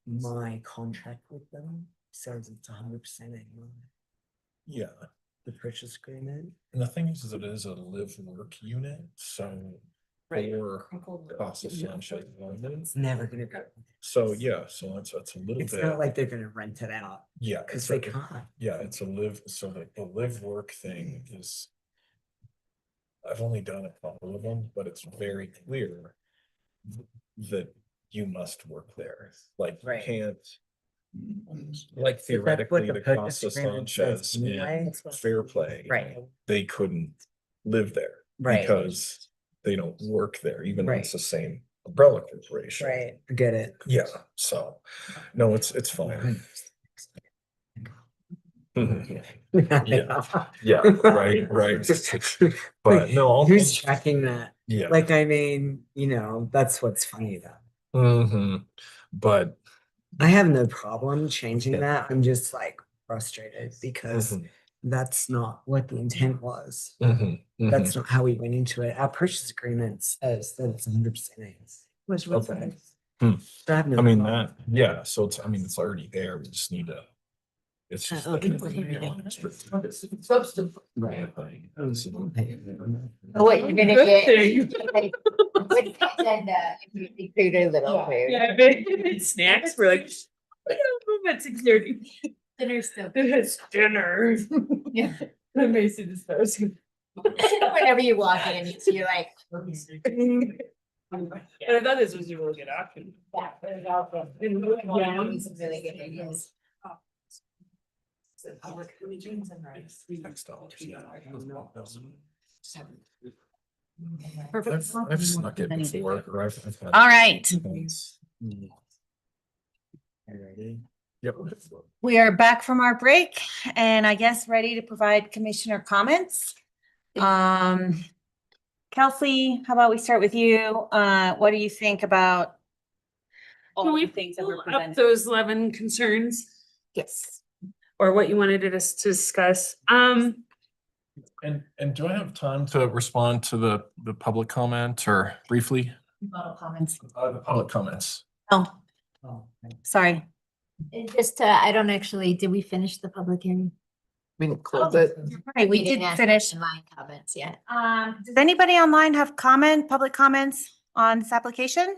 my contract with them says it's 100% annual, Yeah, the purchase agreement. and the thing is it is a live work unit, so for cost of sunshine. It's never gonna go. So, yeah, so that's a little It's bit. not like they're gonna rent it out. Yeah. Cause so they it- can't. Yeah, it's a live, so the live work thing is. I've only done a couple of them, but it's very clear. That you must work there, like you Right. can't. Like But that's what theoretically, the the purchase Casa agreement says Sanchez anyway. and Fair Play. Right. They couldn't live there. Right. Because they don't work there, even though it's Right. the same umbrella corporation. Right, I get it. Yeah, so, no, it's fine. Mhm. Yeah, right. But no, Who's tracking that? Yeah. Like, I mean, that's what's funny though. But. I have no problem changing that. I'm just like frustrated because Mhm. that's not what the intent was. Mhm, That's mhm. not how we went into it. Our purchase agreement says that it's 100%. Was Okay. Hmm. I have no I mean, problem. so it's already there, we just need to. It's just. okay. Right. What you're gonna get. Like, with the agenda, if you include a little food. Yeah, but snacks, we're like, we gotta move at 6:30. Dinner still. It's dinner. Yeah. Amazing disposal. Whenever you walk in, you're like. And I thought this was a really good option. Yeah. Yeah. Some really good ideas. Perfect. I've snuck it before, or I've had. All right. Yep. We are back from our break and I guess ready to provide commissioner comments. Kelsey, how about we start with you? What do you think about Can all we the things that were pull up presented? those 11 concerns? Yes. Or what you wanted us to discuss? And do I have time to respond to the public comment or briefly? Comments. The public comments. Oh, sorry. And just, I don't actually, did we finish the public hearing? We can close it. Right, we didn't did ask finish. Online comments yet. Does anybody online have public comments on this application?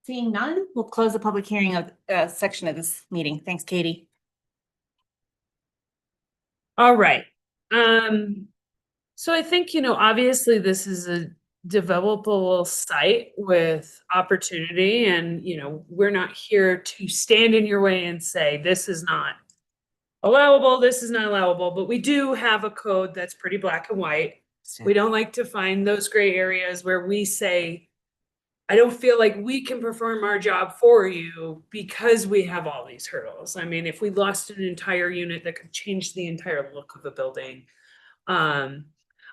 Seeing none, we'll close the public hearing of section of this meeting. Thanks, Katie. All right. So I think, obviously this is a developable site with opportunity and, we're not here to stand in your way and say, this is not allowable, this is not allowable, but we do have a code that's pretty black and white. We don't like to find those gray areas where we say, I don't feel like we can perform our job for you because we have all these hurdles. I mean, if we lost an entire unit that could change the entire look of a building. I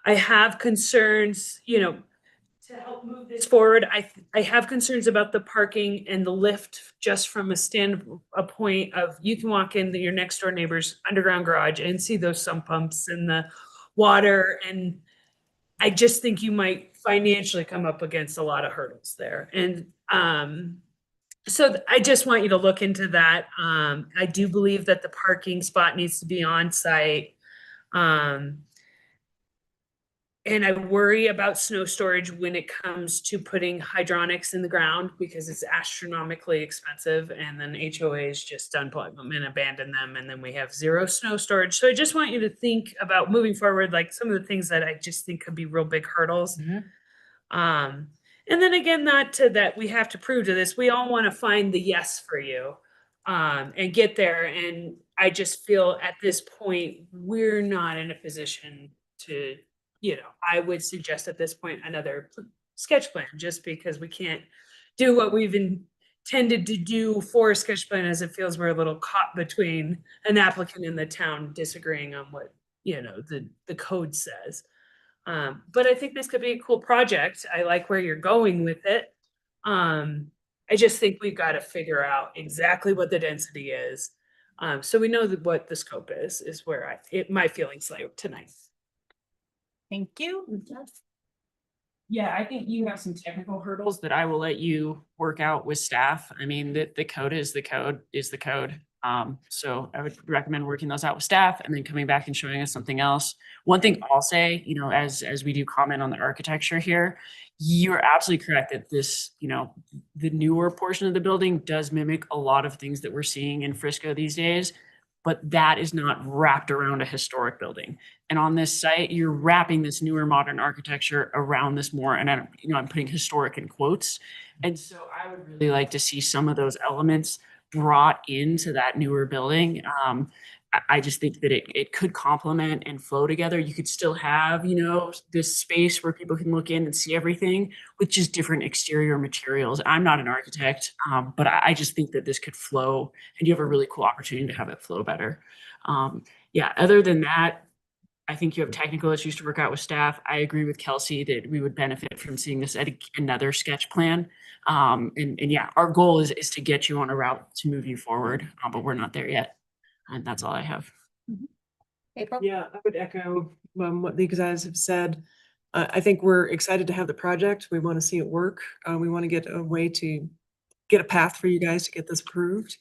have concerns, to help move this forward. I have concerns about the parking and the lift just from a point of you can walk in your next door neighbor's underground garage and see those sump pumps and the water. And I just think you might financially come up against a lot of hurdles there. And so I just want you to look into that. I do believe that the parking spot needs to be on site. And I worry about snow storage when it comes to putting hydronics in the ground because it's astronomically expensive and then HOAs just unplug them and abandon them and then we have zero snow storage. So I just want you to think about moving forward, like some of the things that I just think could be real big hurdles. And then again, not to that we have to prove to this, we all want to find the yes for you and get there. And I just feel at this point, we're not in a position to, I would suggest at this point another sketch plan, just because we can't do what we've intended to do for a sketch plan, as it feels we're a little caught between an applicant and the town disagreeing on what, the code says. But I think this could be a cool project. I like where you're going with it. I just think we've got to figure out exactly what the density is. So we know that what the scope is where my feelings lie tonight. Thank you. Yeah, I think you have some technical hurdles that I will let you work out with staff. I mean, the code is the code is the code. So I would recommend working those out with staff and then coming back and showing us something else. One thing I'll say, you know, as we do comment on the architecture here, you're absolutely correct that this, you know, the newer portion of the building does mimic a lot of things that we're seeing in Frisco these days, but that is not wrapped around a historic building. And on this site, you're wrapping this newer modern architecture around this more, and I'm putting historic in quotes. And so I would really like to see some of those elements brought into that newer building. I just think that it could complement and flow together. You could still have, you know, this space where people can look in and see everything with just different exterior materials. I'm not an architect, but I just think that this could flow, and you have a really cool opportunity to have it flow better. Yeah, other than that, I think you have technical issues to work out with staff. I agree with Kelsey that we would benefit from seeing this at another sketch plan. And yeah, our goal is to get you on a route to move you forward, but we're not there yet. And that's all I have. April? Yeah, I would echo what these guys have said. I think we're excited to have the project. We want to see it work. We want to get a way to get a path for you guys to get this approved.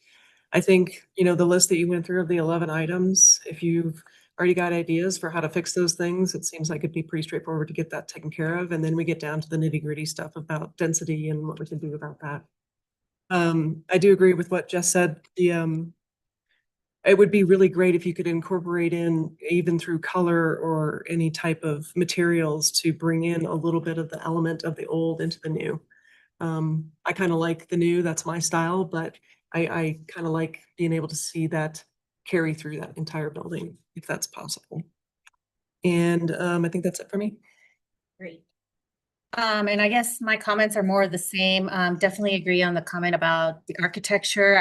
I think, you know, the list that you went through of the 11 items, if you've already got ideas for how to fix those things, it seems like it'd be pretty straightforward to get that taken care of. And then we get down to the nitty-gritty stuff about density and what we can do about that. I do agree with what Jess said. It would be really great if you could incorporate in, even through color or any type of materials, to bring in a little bit of the element of the old into the new. I kind of like the new, that's my style, but I kind of like being able to see that carry through that entire building, if that's possible. And I think that's it for me. Great. And I guess my comments are more of the same. Definitely agree on the comment about the architecture.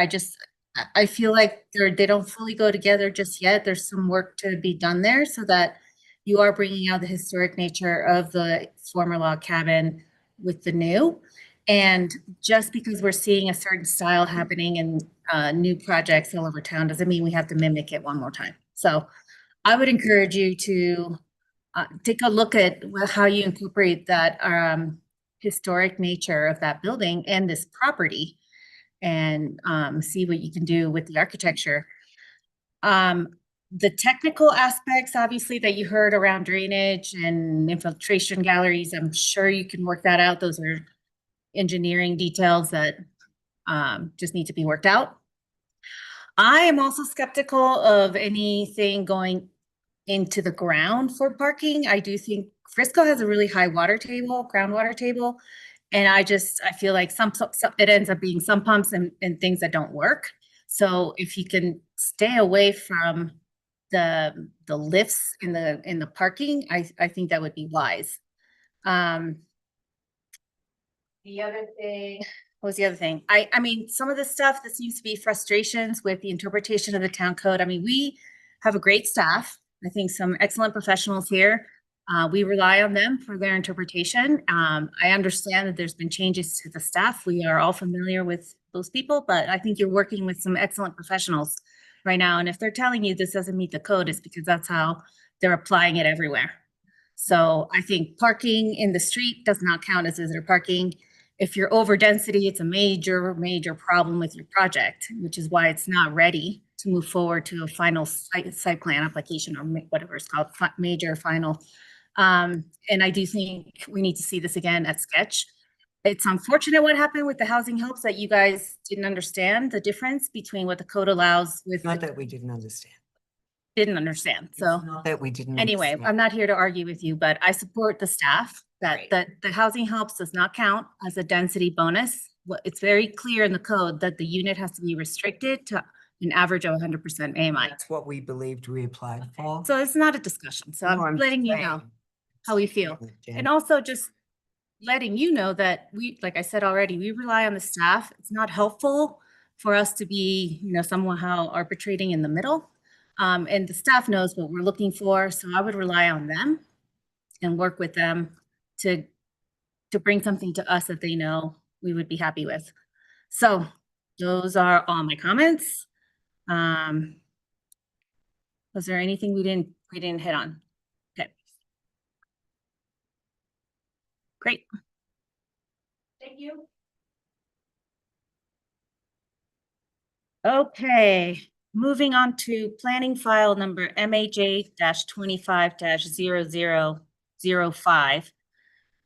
I feel like they don't fully go together just yet. There's some work to be done there so that you are bringing out the historic nature of the former log cabin with the new. And just because we're seeing a certain style happening in new projects all over town doesn't mean we have to mimic it one more time. So I would encourage you to take a look at how you incorporate that historic nature of that building and this property, and see what you can do with the architecture. The technical aspects, obviously, that you heard around drainage and infiltration galleries, I'm sure you can work that out. Those are engineering details that just need to be worked out. I am also skeptical of anything going into the ground for parking. I do think Frisco has a really high water table, groundwater table. And I feel like it ends up being some pumps and things that don't work. So if you can stay away from the lifts in the parking, I think that would be wise. The other thing, what was the other thing? I mean, some of the stuff that seems to be frustrations with the interpretation of the town code. I mean, we have a great staff. I think some excellent professionals here. We rely on them for their interpretation. I understand that there's been changes to the staff. We are all familiar with those people, but I think you're working with some excellent professionals right now. And if they're telling you this doesn't meet the code, it's because that's how they're applying it everywhere. So I think parking in the street does not count as visitor parking. If you're over density, it's a major, major problem with your project, which is why it's not ready to move forward to a final site plan application, or whatever it's called, major final. And I do think we need to see this again at sketch. It's unfortunate what happened with the housing helps, that you guys didn't understand the difference between what the code allows with. Not that we didn't understand. So Not that we didn't. anyway, understand. I'm not here to argue with you, but I support the staff that Right. the housing helps does not count as a density bonus. It's very clear in the code that the unit has to be restricted to an average of 100% AMI. That's what we believed we applied for. So it's not a discussion. So No, I'm letting you know saying- how we feel. Jen. And also just letting you know that we, like I said already, we rely on the staff. It's not helpful for us to be, somehow arbitrating in the middle. And the staff knows what we're looking for. So I would rely on them and work with them to bring something to us that they know we would be happy with. So those are all my comments. Was there anything we didn't hit on? Okay. Great. Thank you. Okay, moving on to planning file number MAJ-25-0005.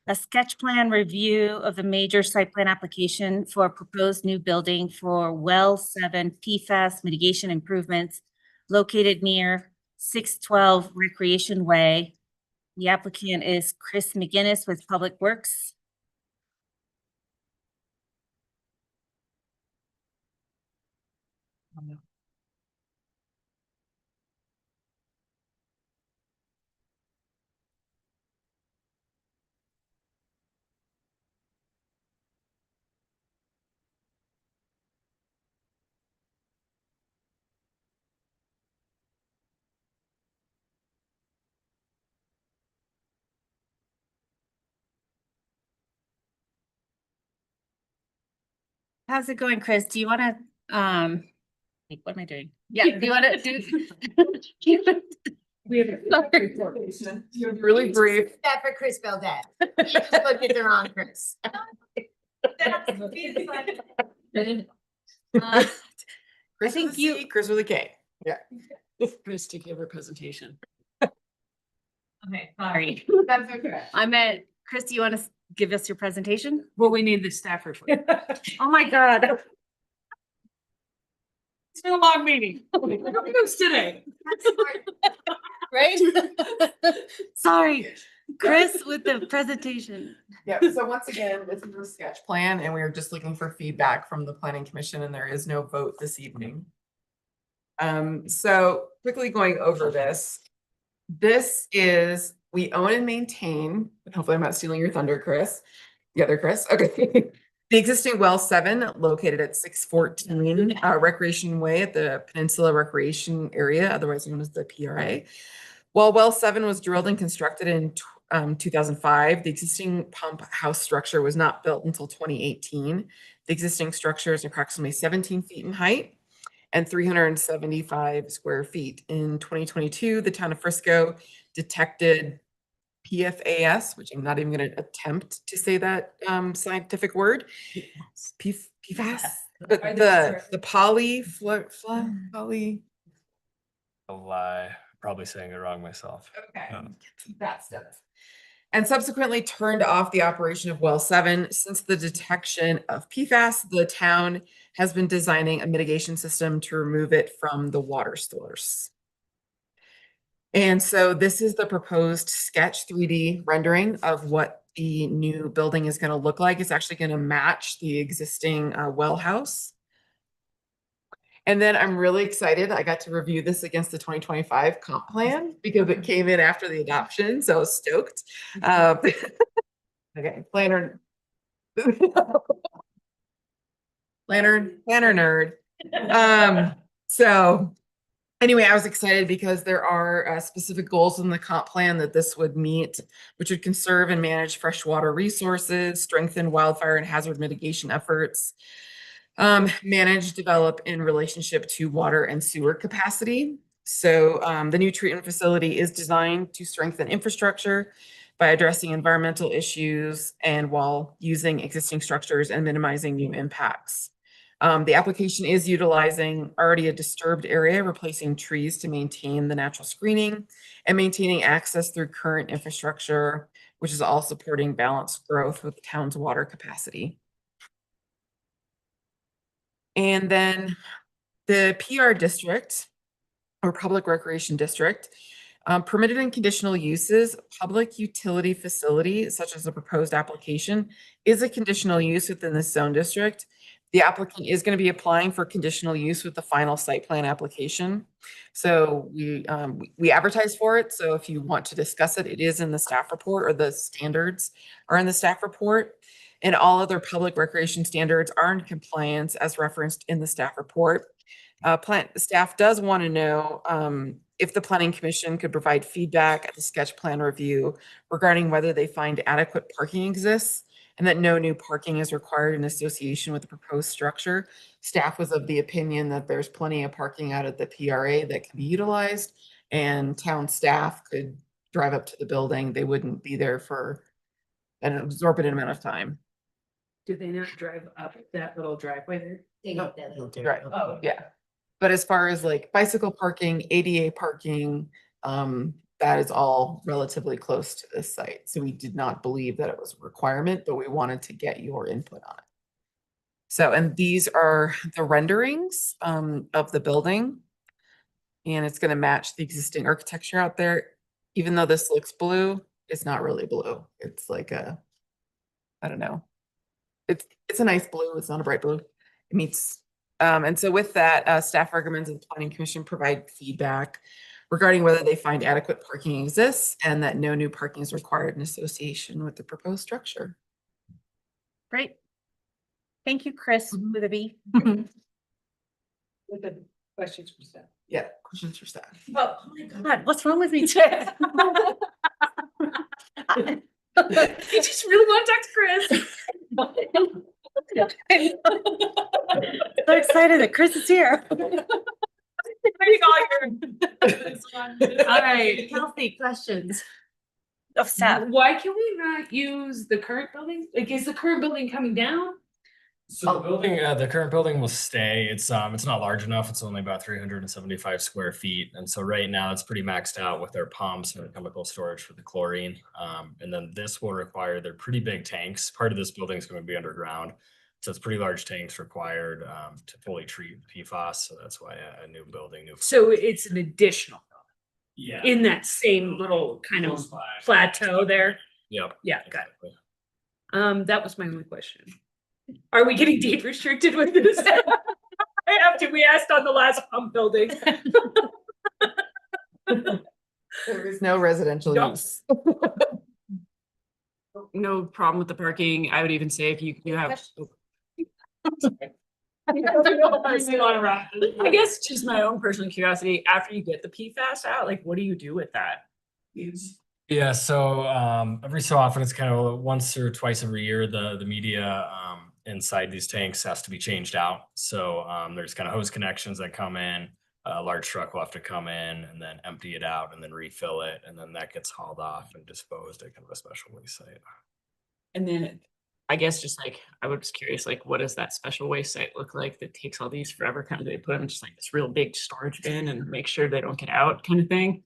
A sketch plan review of the major site plan application for a proposed new building for Well 7 PFAS mitigation improvements located near 612 Recreation Way. The applicant is Chris McGinnis with Public Works. How's it going, Chris? Do you want to, wait, what am I doing? Yeah, do you want to do? We have really brief. That for Chris Beldet. You just looked at the wrong Chris. Chris think with a C, Chris with a K. Yeah. Chris to give her presentation. Okay, sorry. That's okay. I meant, Chris, do you want to give us your presentation? Well, we need the staff report. Oh my God. It's been a long meeting. Who's today? Right? Sorry, Chris with the presentation. Yeah, so once again, this is a sketch plan and we are just looking for feedback from the planning commission and there is no vote this evening. So quickly going over this. This is, we own and maintain, and hopefully I'm not stealing your thunder, Chris. The other Chris, okay. The existing Well 7 located at 614 Recreation Way at the Peninsula Recreation Area, otherwise known as the PRA. While Well 7 was drilled and constructed in 2005, the existing pump house structure was not built until 2018. The existing structure is approximately 17 feet in height and 375 square feet. In 2022, the town of Frisco detected PFAS, which I'm not even going to attempt to say that scientific word. PFAS. But the poly. A lie. Probably saying it wrong myself. Okay, that stuff. And subsequently turned off the operation of Well 7. Since the detection of PFAS, the town has been designing a mitigation system to remove it from the water source. And so this is the proposed sketch 3D rendering of what the new building is going to look like. It's actually going to match the existing well house. And then I'm really excited. I got to review this against the 2025 comp plan because it came in after the adoption. So I was stoked. Okay, planner. Planner nerd. So anyway, I was excited because there are specific goals in the comp plan that this would meet, which would conserve and manage freshwater resources, strengthen wildfire and hazard mitigation efforts, manage, develop in relationship to water and sewer capacity. So the new treatment facility is designed to strengthen infrastructure by addressing environmental issues and while using existing structures and minimizing new impacts. The application is utilizing already a disturbed area, replacing trees to maintain the natural screening and maintaining access through current infrastructure, which is all supporting balanced growth with the town's water capacity. And then the PR district or public recreation district, permitted and conditional uses, public utility facility, such as a proposed application, is a conditional use within the zone district. The applicant is going to be applying for conditional use with the final site plan application. So we advertise for it. So if you want to discuss it, it is in the staff report, or the standards are in the staff report. And all other public recreation standards are in compliance as referenced in the staff report. Staff does want to know if the planning commission could provide feedback at the sketch plan review regarding whether they find adequate parking exists and that no new parking is required in association with the proposed structure. Staff was of the opinion that there's plenty of parking out at the PRA that can be utilized, and town staff could drive up to the building. They wouldn't be there for and an absorbent amount of time. Do they not drive up that little driveway there? They got that little dirt. Right. Oh, Yeah. But as far as like bicycle parking, ADA parking, that is all relatively close to this site. So we did not believe that it was a requirement, but we wanted to get your input on it. So, and these are the renderings of the building. And it's gonna match the existing architecture out there. Even though this looks blue, it's not really blue. It's like a, I don't know. It's a nice blue. It's not a bright blue. It meets, and so with that, staff recommends that the planning commission provide feedback regarding whether they find adequate parking exists and that no new parking is required in association with the proposed structure. Great. Thank you, Chris, with a B. with the questions for staff. Yeah, questions for staff. Oh my God, what's wrong with me today? You just really want to talk to Chris. So excited that Chris is here. All right. Healthy questions of staff. Why can we not use the current building? Like, is the current building coming down? So the building, the current building will stay. It's not large enough. It's only about 375 square feet. And so right now it's pretty maxed out with their pumps and their chemical storage for the chlorine. And then this will require, they're pretty big tanks. Part of this building is going to be underground. So it's pretty large tanks required to fully treat PFAS. So that's why a new building. So it's an additional Yeah. in that same little kind of Close by. plateau there. Yep. Yeah, got it. That was my only question. Are we getting deed restricted with this? I have to. We asked on the last pump building. There is no residential No. use. No problem with the parking. I would even say if you have. I guess just my own personal curiosity, after you get the PFAS out, like what do you do with that? Yeah, so every so often, it's kind of once or twice every year, the media inside these tanks has to be changed out. So there's kind of hose connections that come in. A large truck will have to come in and then empty it out and then refill it, and then that gets hauled off and disposed at kind of a special waste site. And then I guess just like I was curious, like what does that special waste site look like that takes all these forever? Kind of they put them in just like this real big storage bin and make sure they don't get out kind of thing.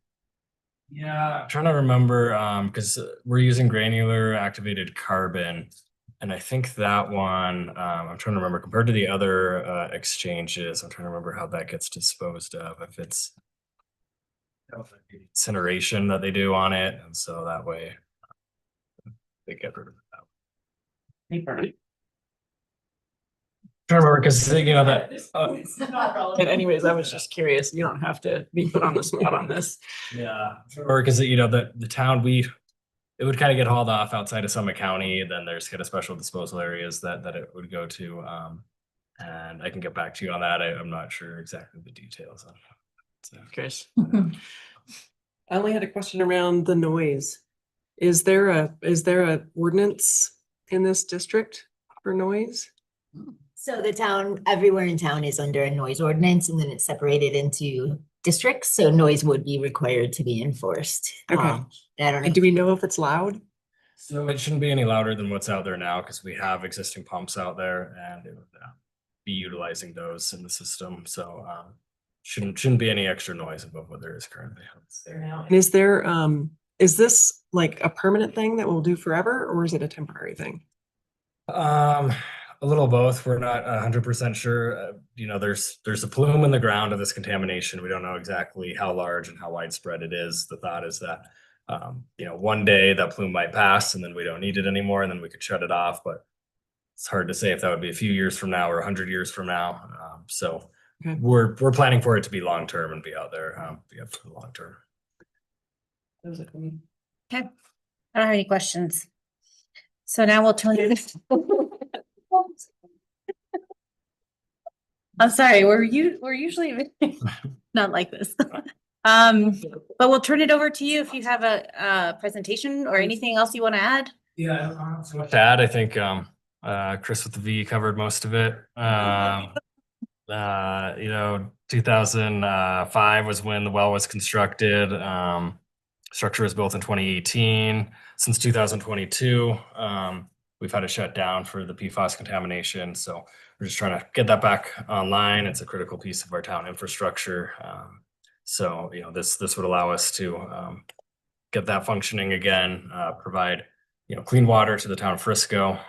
Yeah, I'm trying to remember because we're using granular activated carbon, and I think that one I'm trying to remember compared to the other exchanges. I'm trying to remember how that gets disposed of. If it's incineration that they do on it, and so that way they get rid of that. They burn it. Trying to remember because you know that. But anyways, I was just curious. You don't have to be put on the spot on this. Yeah, or because you know the town it would kind of get hauled off outside of Summit County. Then there's kind of special disposal areas that it would go to, and I can get back to you on that. I'm not sure exactly the details on it. So. Chris, I only had a question around the noise. Is there a ordinance in this district for noise? So the town, everywhere in town is under a noise ordinance, and then it's separated into districts, so noise would be required to be enforced. Okay. I don't know. And do we know if it's loud? So it shouldn't be any louder than what's out there now because we have existing pumps out there and it would be utilizing those in the system. So shouldn't be any extra noise above what there is currently. And is this like a permanent thing that we'll do forever, or is it a temporary thing? A little of both. We're not 100% sure. You know, there's a plume in the ground of this contamination. We don't know exactly how large and how widespread it is. The thought is that, you know, one day that plume might pass and then we don't need it anymore and then we could shut it off. But it's hard to say if that would be a few years from now or 100 years from now. So okay. We're planning for it to be long term and be out there for the long term. Okay, I don't have any questions. So now we'll turn it. I'm sorry, we're usually not like this. But we'll turn it over to you if you have a presentation or anything else you want to add. Yeah, so much to add. I think Chris with the V covered most of it. You know, 2005 was when the well was constructed. Structure was built in 2018. Since 2022, we've had to shut down for the PFAS contamination. So we're just trying to get that back online. It's a critical piece of our town infrastructure. So, you know, this would allow us to get that functioning again, provide, you know, clean water to the town of Frisco.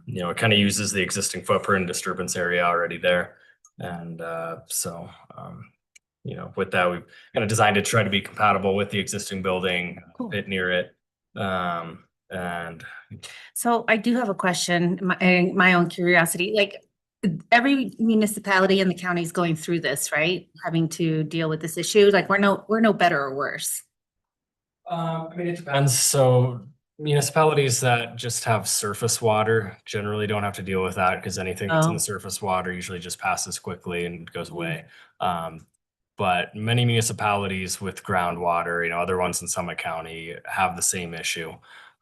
You know, it kind of uses the existing footprint disturbance area already there. And you know, with that, we've kind of designed it to try to be compatible with the existing building, fit near it. And So I do have a question, my own curiosity, like every municipality in the county is going through this, right? Having to deal with this issue, like we're no better or worse. I mean, it depends. So municipalities that just have surface water generally don't have to deal with that because anything that's in the surface water usually just passes quickly and goes away. But many municipalities with groundwater, you know, other ones in Summit County have the same issue.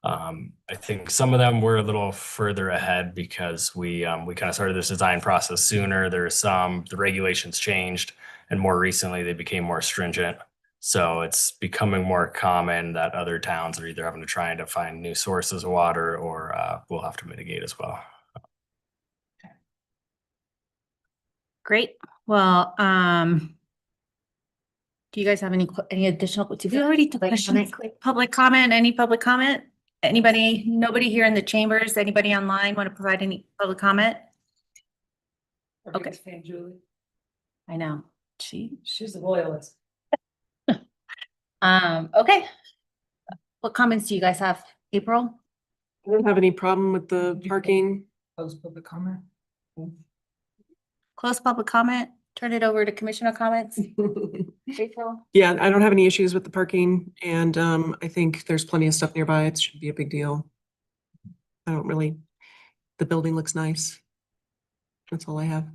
I think some of them were a little further ahead because we kind of started this design process sooner. The regulations changed, and more recently they became more stringent. So it's becoming more common that other towns are either having to try to find new sources of water or we'll have to mitigate as well. Great. Well, do you guys have any additional, did we already took questions? Public comment, any public comment? Anybody, nobody here in the chambers, anybody online want to provide any public comment? Okay. Julie. I know. She's a loyalist. Okay. What comments do you guys have? April? I don't have any problem with the parking. Close public comment. Close public comment. Turn it over to commissioner comments. April? Yeah, I don't have any issues with the parking, and I think there's plenty of stuff nearby. It shouldn't be a big deal. The building looks nice. That's all I have.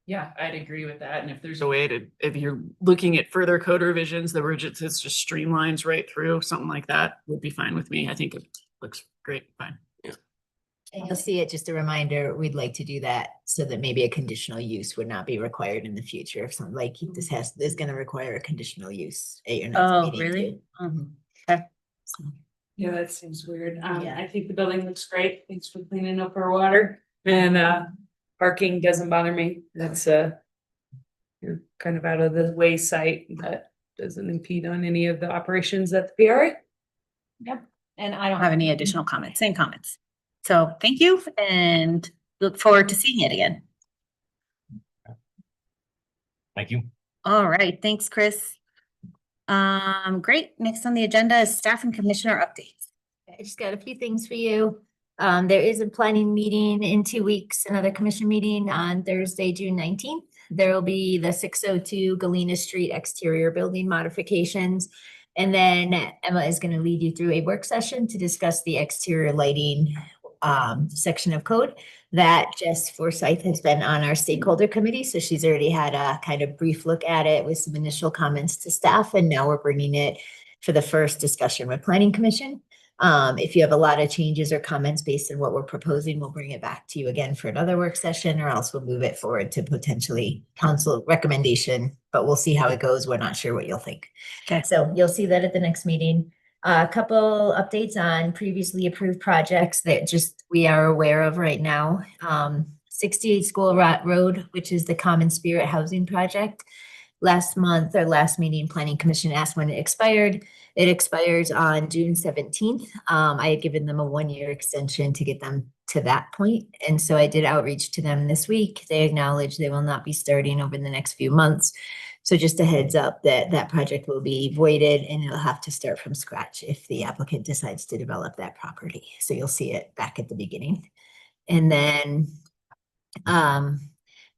Yeah, I'd agree with that. And if there's a way to, if you're looking at further code revisions, the it's just streamlines right through, something like that would be fine with me. I think it looks great, fine. And you'll see it, just a reminder, we'd like to do that so that maybe a conditional use would not be required in the future. If something like this is gonna require a conditional use at your next Oh, meeting. really? too. Okay. Yeah, that seems weird. I think the building looks great. Thanks for cleaning up our water, and parking doesn't bother me. That's you're kind of out of the way site. That doesn't impede on any of the operations at the PRA. Yep. And I don't have any additional comments, same comments. So thank you and look forward to seeing it again. Thank you. All right, thanks, Chris. Great. Next on the agenda is staff and commissioner updates. I just got a few things for you. There is a planning meeting in 2 weeks, another commission meeting on Thursday, June 19th. There will be the 602 Galena Street exterior building modifications. And then Emma is going to lead you through a work session to discuss the exterior lighting section of code that Jess Forsyth has been on our stakeholder committee. So she's already had a kind of brief look at it with some initial comments to staff. And now we're bringing it for the first discussion with Planning Commission. If you have a lot of changes or comments based on what we're proposing, we'll bring it back to you again for another work session, or else we'll move it forward to potentially council recommendation, but we'll see how it goes. We're not sure what you'll think. Okay. So you'll see that at the next meeting. A couple updates on previously approved projects that just we are aware of right now. 68 School Road, which is the Common Spirit Housing Project. Last month, or last meeting, Planning Commission asked when it expired. It expires on June 17th. I had given them a 1-year extension to get them to that point. And so I did outreach to them this week. They acknowledged they will not be starting over the next few months. So just a heads up that that project will be voided and it'll have to start from scratch if the applicant decides to develop that property. So you'll see it back at the beginning. And then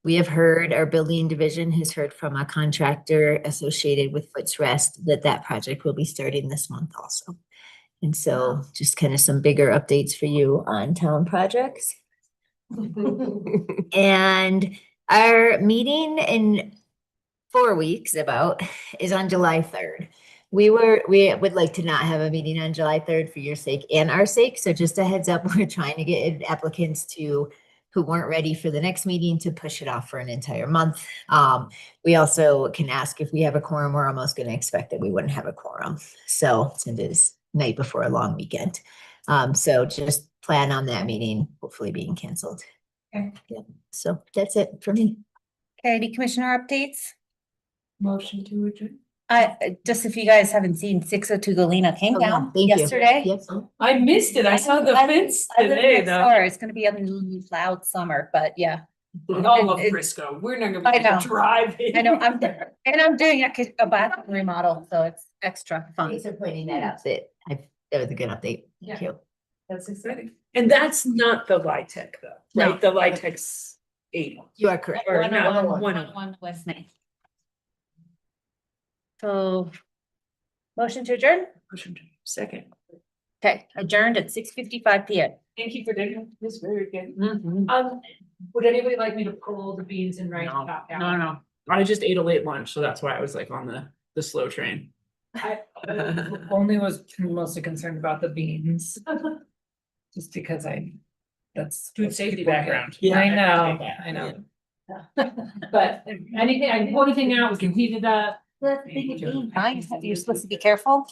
we have heard, our building division has heard from a contractor associated with Foots Rest that that project will be starting this month also. And so just kind of some bigger updates for you on town projects. And our meeting in 4 weeks is on July 3rd. We would like to not have a meeting on July 3rd for your sake and our sake. So just a heads up, we're trying to get applicants to who weren't ready for the next meeting to push it off for an entire month. We also can ask if we have a quorum. We're almost going to expect that we wouldn't have a quorum. So since it is night before a long weekend. So just plan on that meeting hopefully being canceled. Okay. Yeah. So that's it for me. Okay, any commissioner updates? Motion to adjourn. Just if you guys haven't seen 602 Galena came Oh, yeah, down thank you. yesterday. Yes. I missed it. I saw the fence I live today next though. door. It's gonna be a loud summer, but yeah. All of It- Frisco. We're not I gonna know. be driving. I know, I'm doing a bathroom remodel, so it's extra fun. Thanks for pointing that out. That was a good update. Thank you. That's exciting. And that's not the LIHTC though, No. right? The LIHTC's 80. You are correct. Or not, 101 West Main. So, motion to adjourn? Motion to second. Okay, adjourned at 6:55 PM. Thank you for doing this. Very good. Mm-hmm. Would anybody like me to pull the beans and rice No, top down? no. I just ate a late lunch, so that's why I was like on the slow train. I- Only was mostly concerned about the beans. Just because that's. Food safety people get. background. I know, Yeah. I know. But anything, I can pull anything out, we can heat it up. You're supposed to be careful.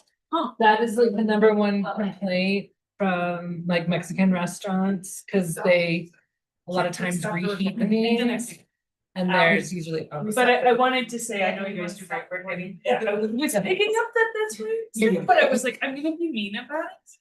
That is like the number one complaint from like Mexican restaurants, cause they a lot of times reheat the beans. And there's usually. But I wanted to say, I know you guys do great work, I was picking up that that's right. But I was like, I'm gonna be mean about it.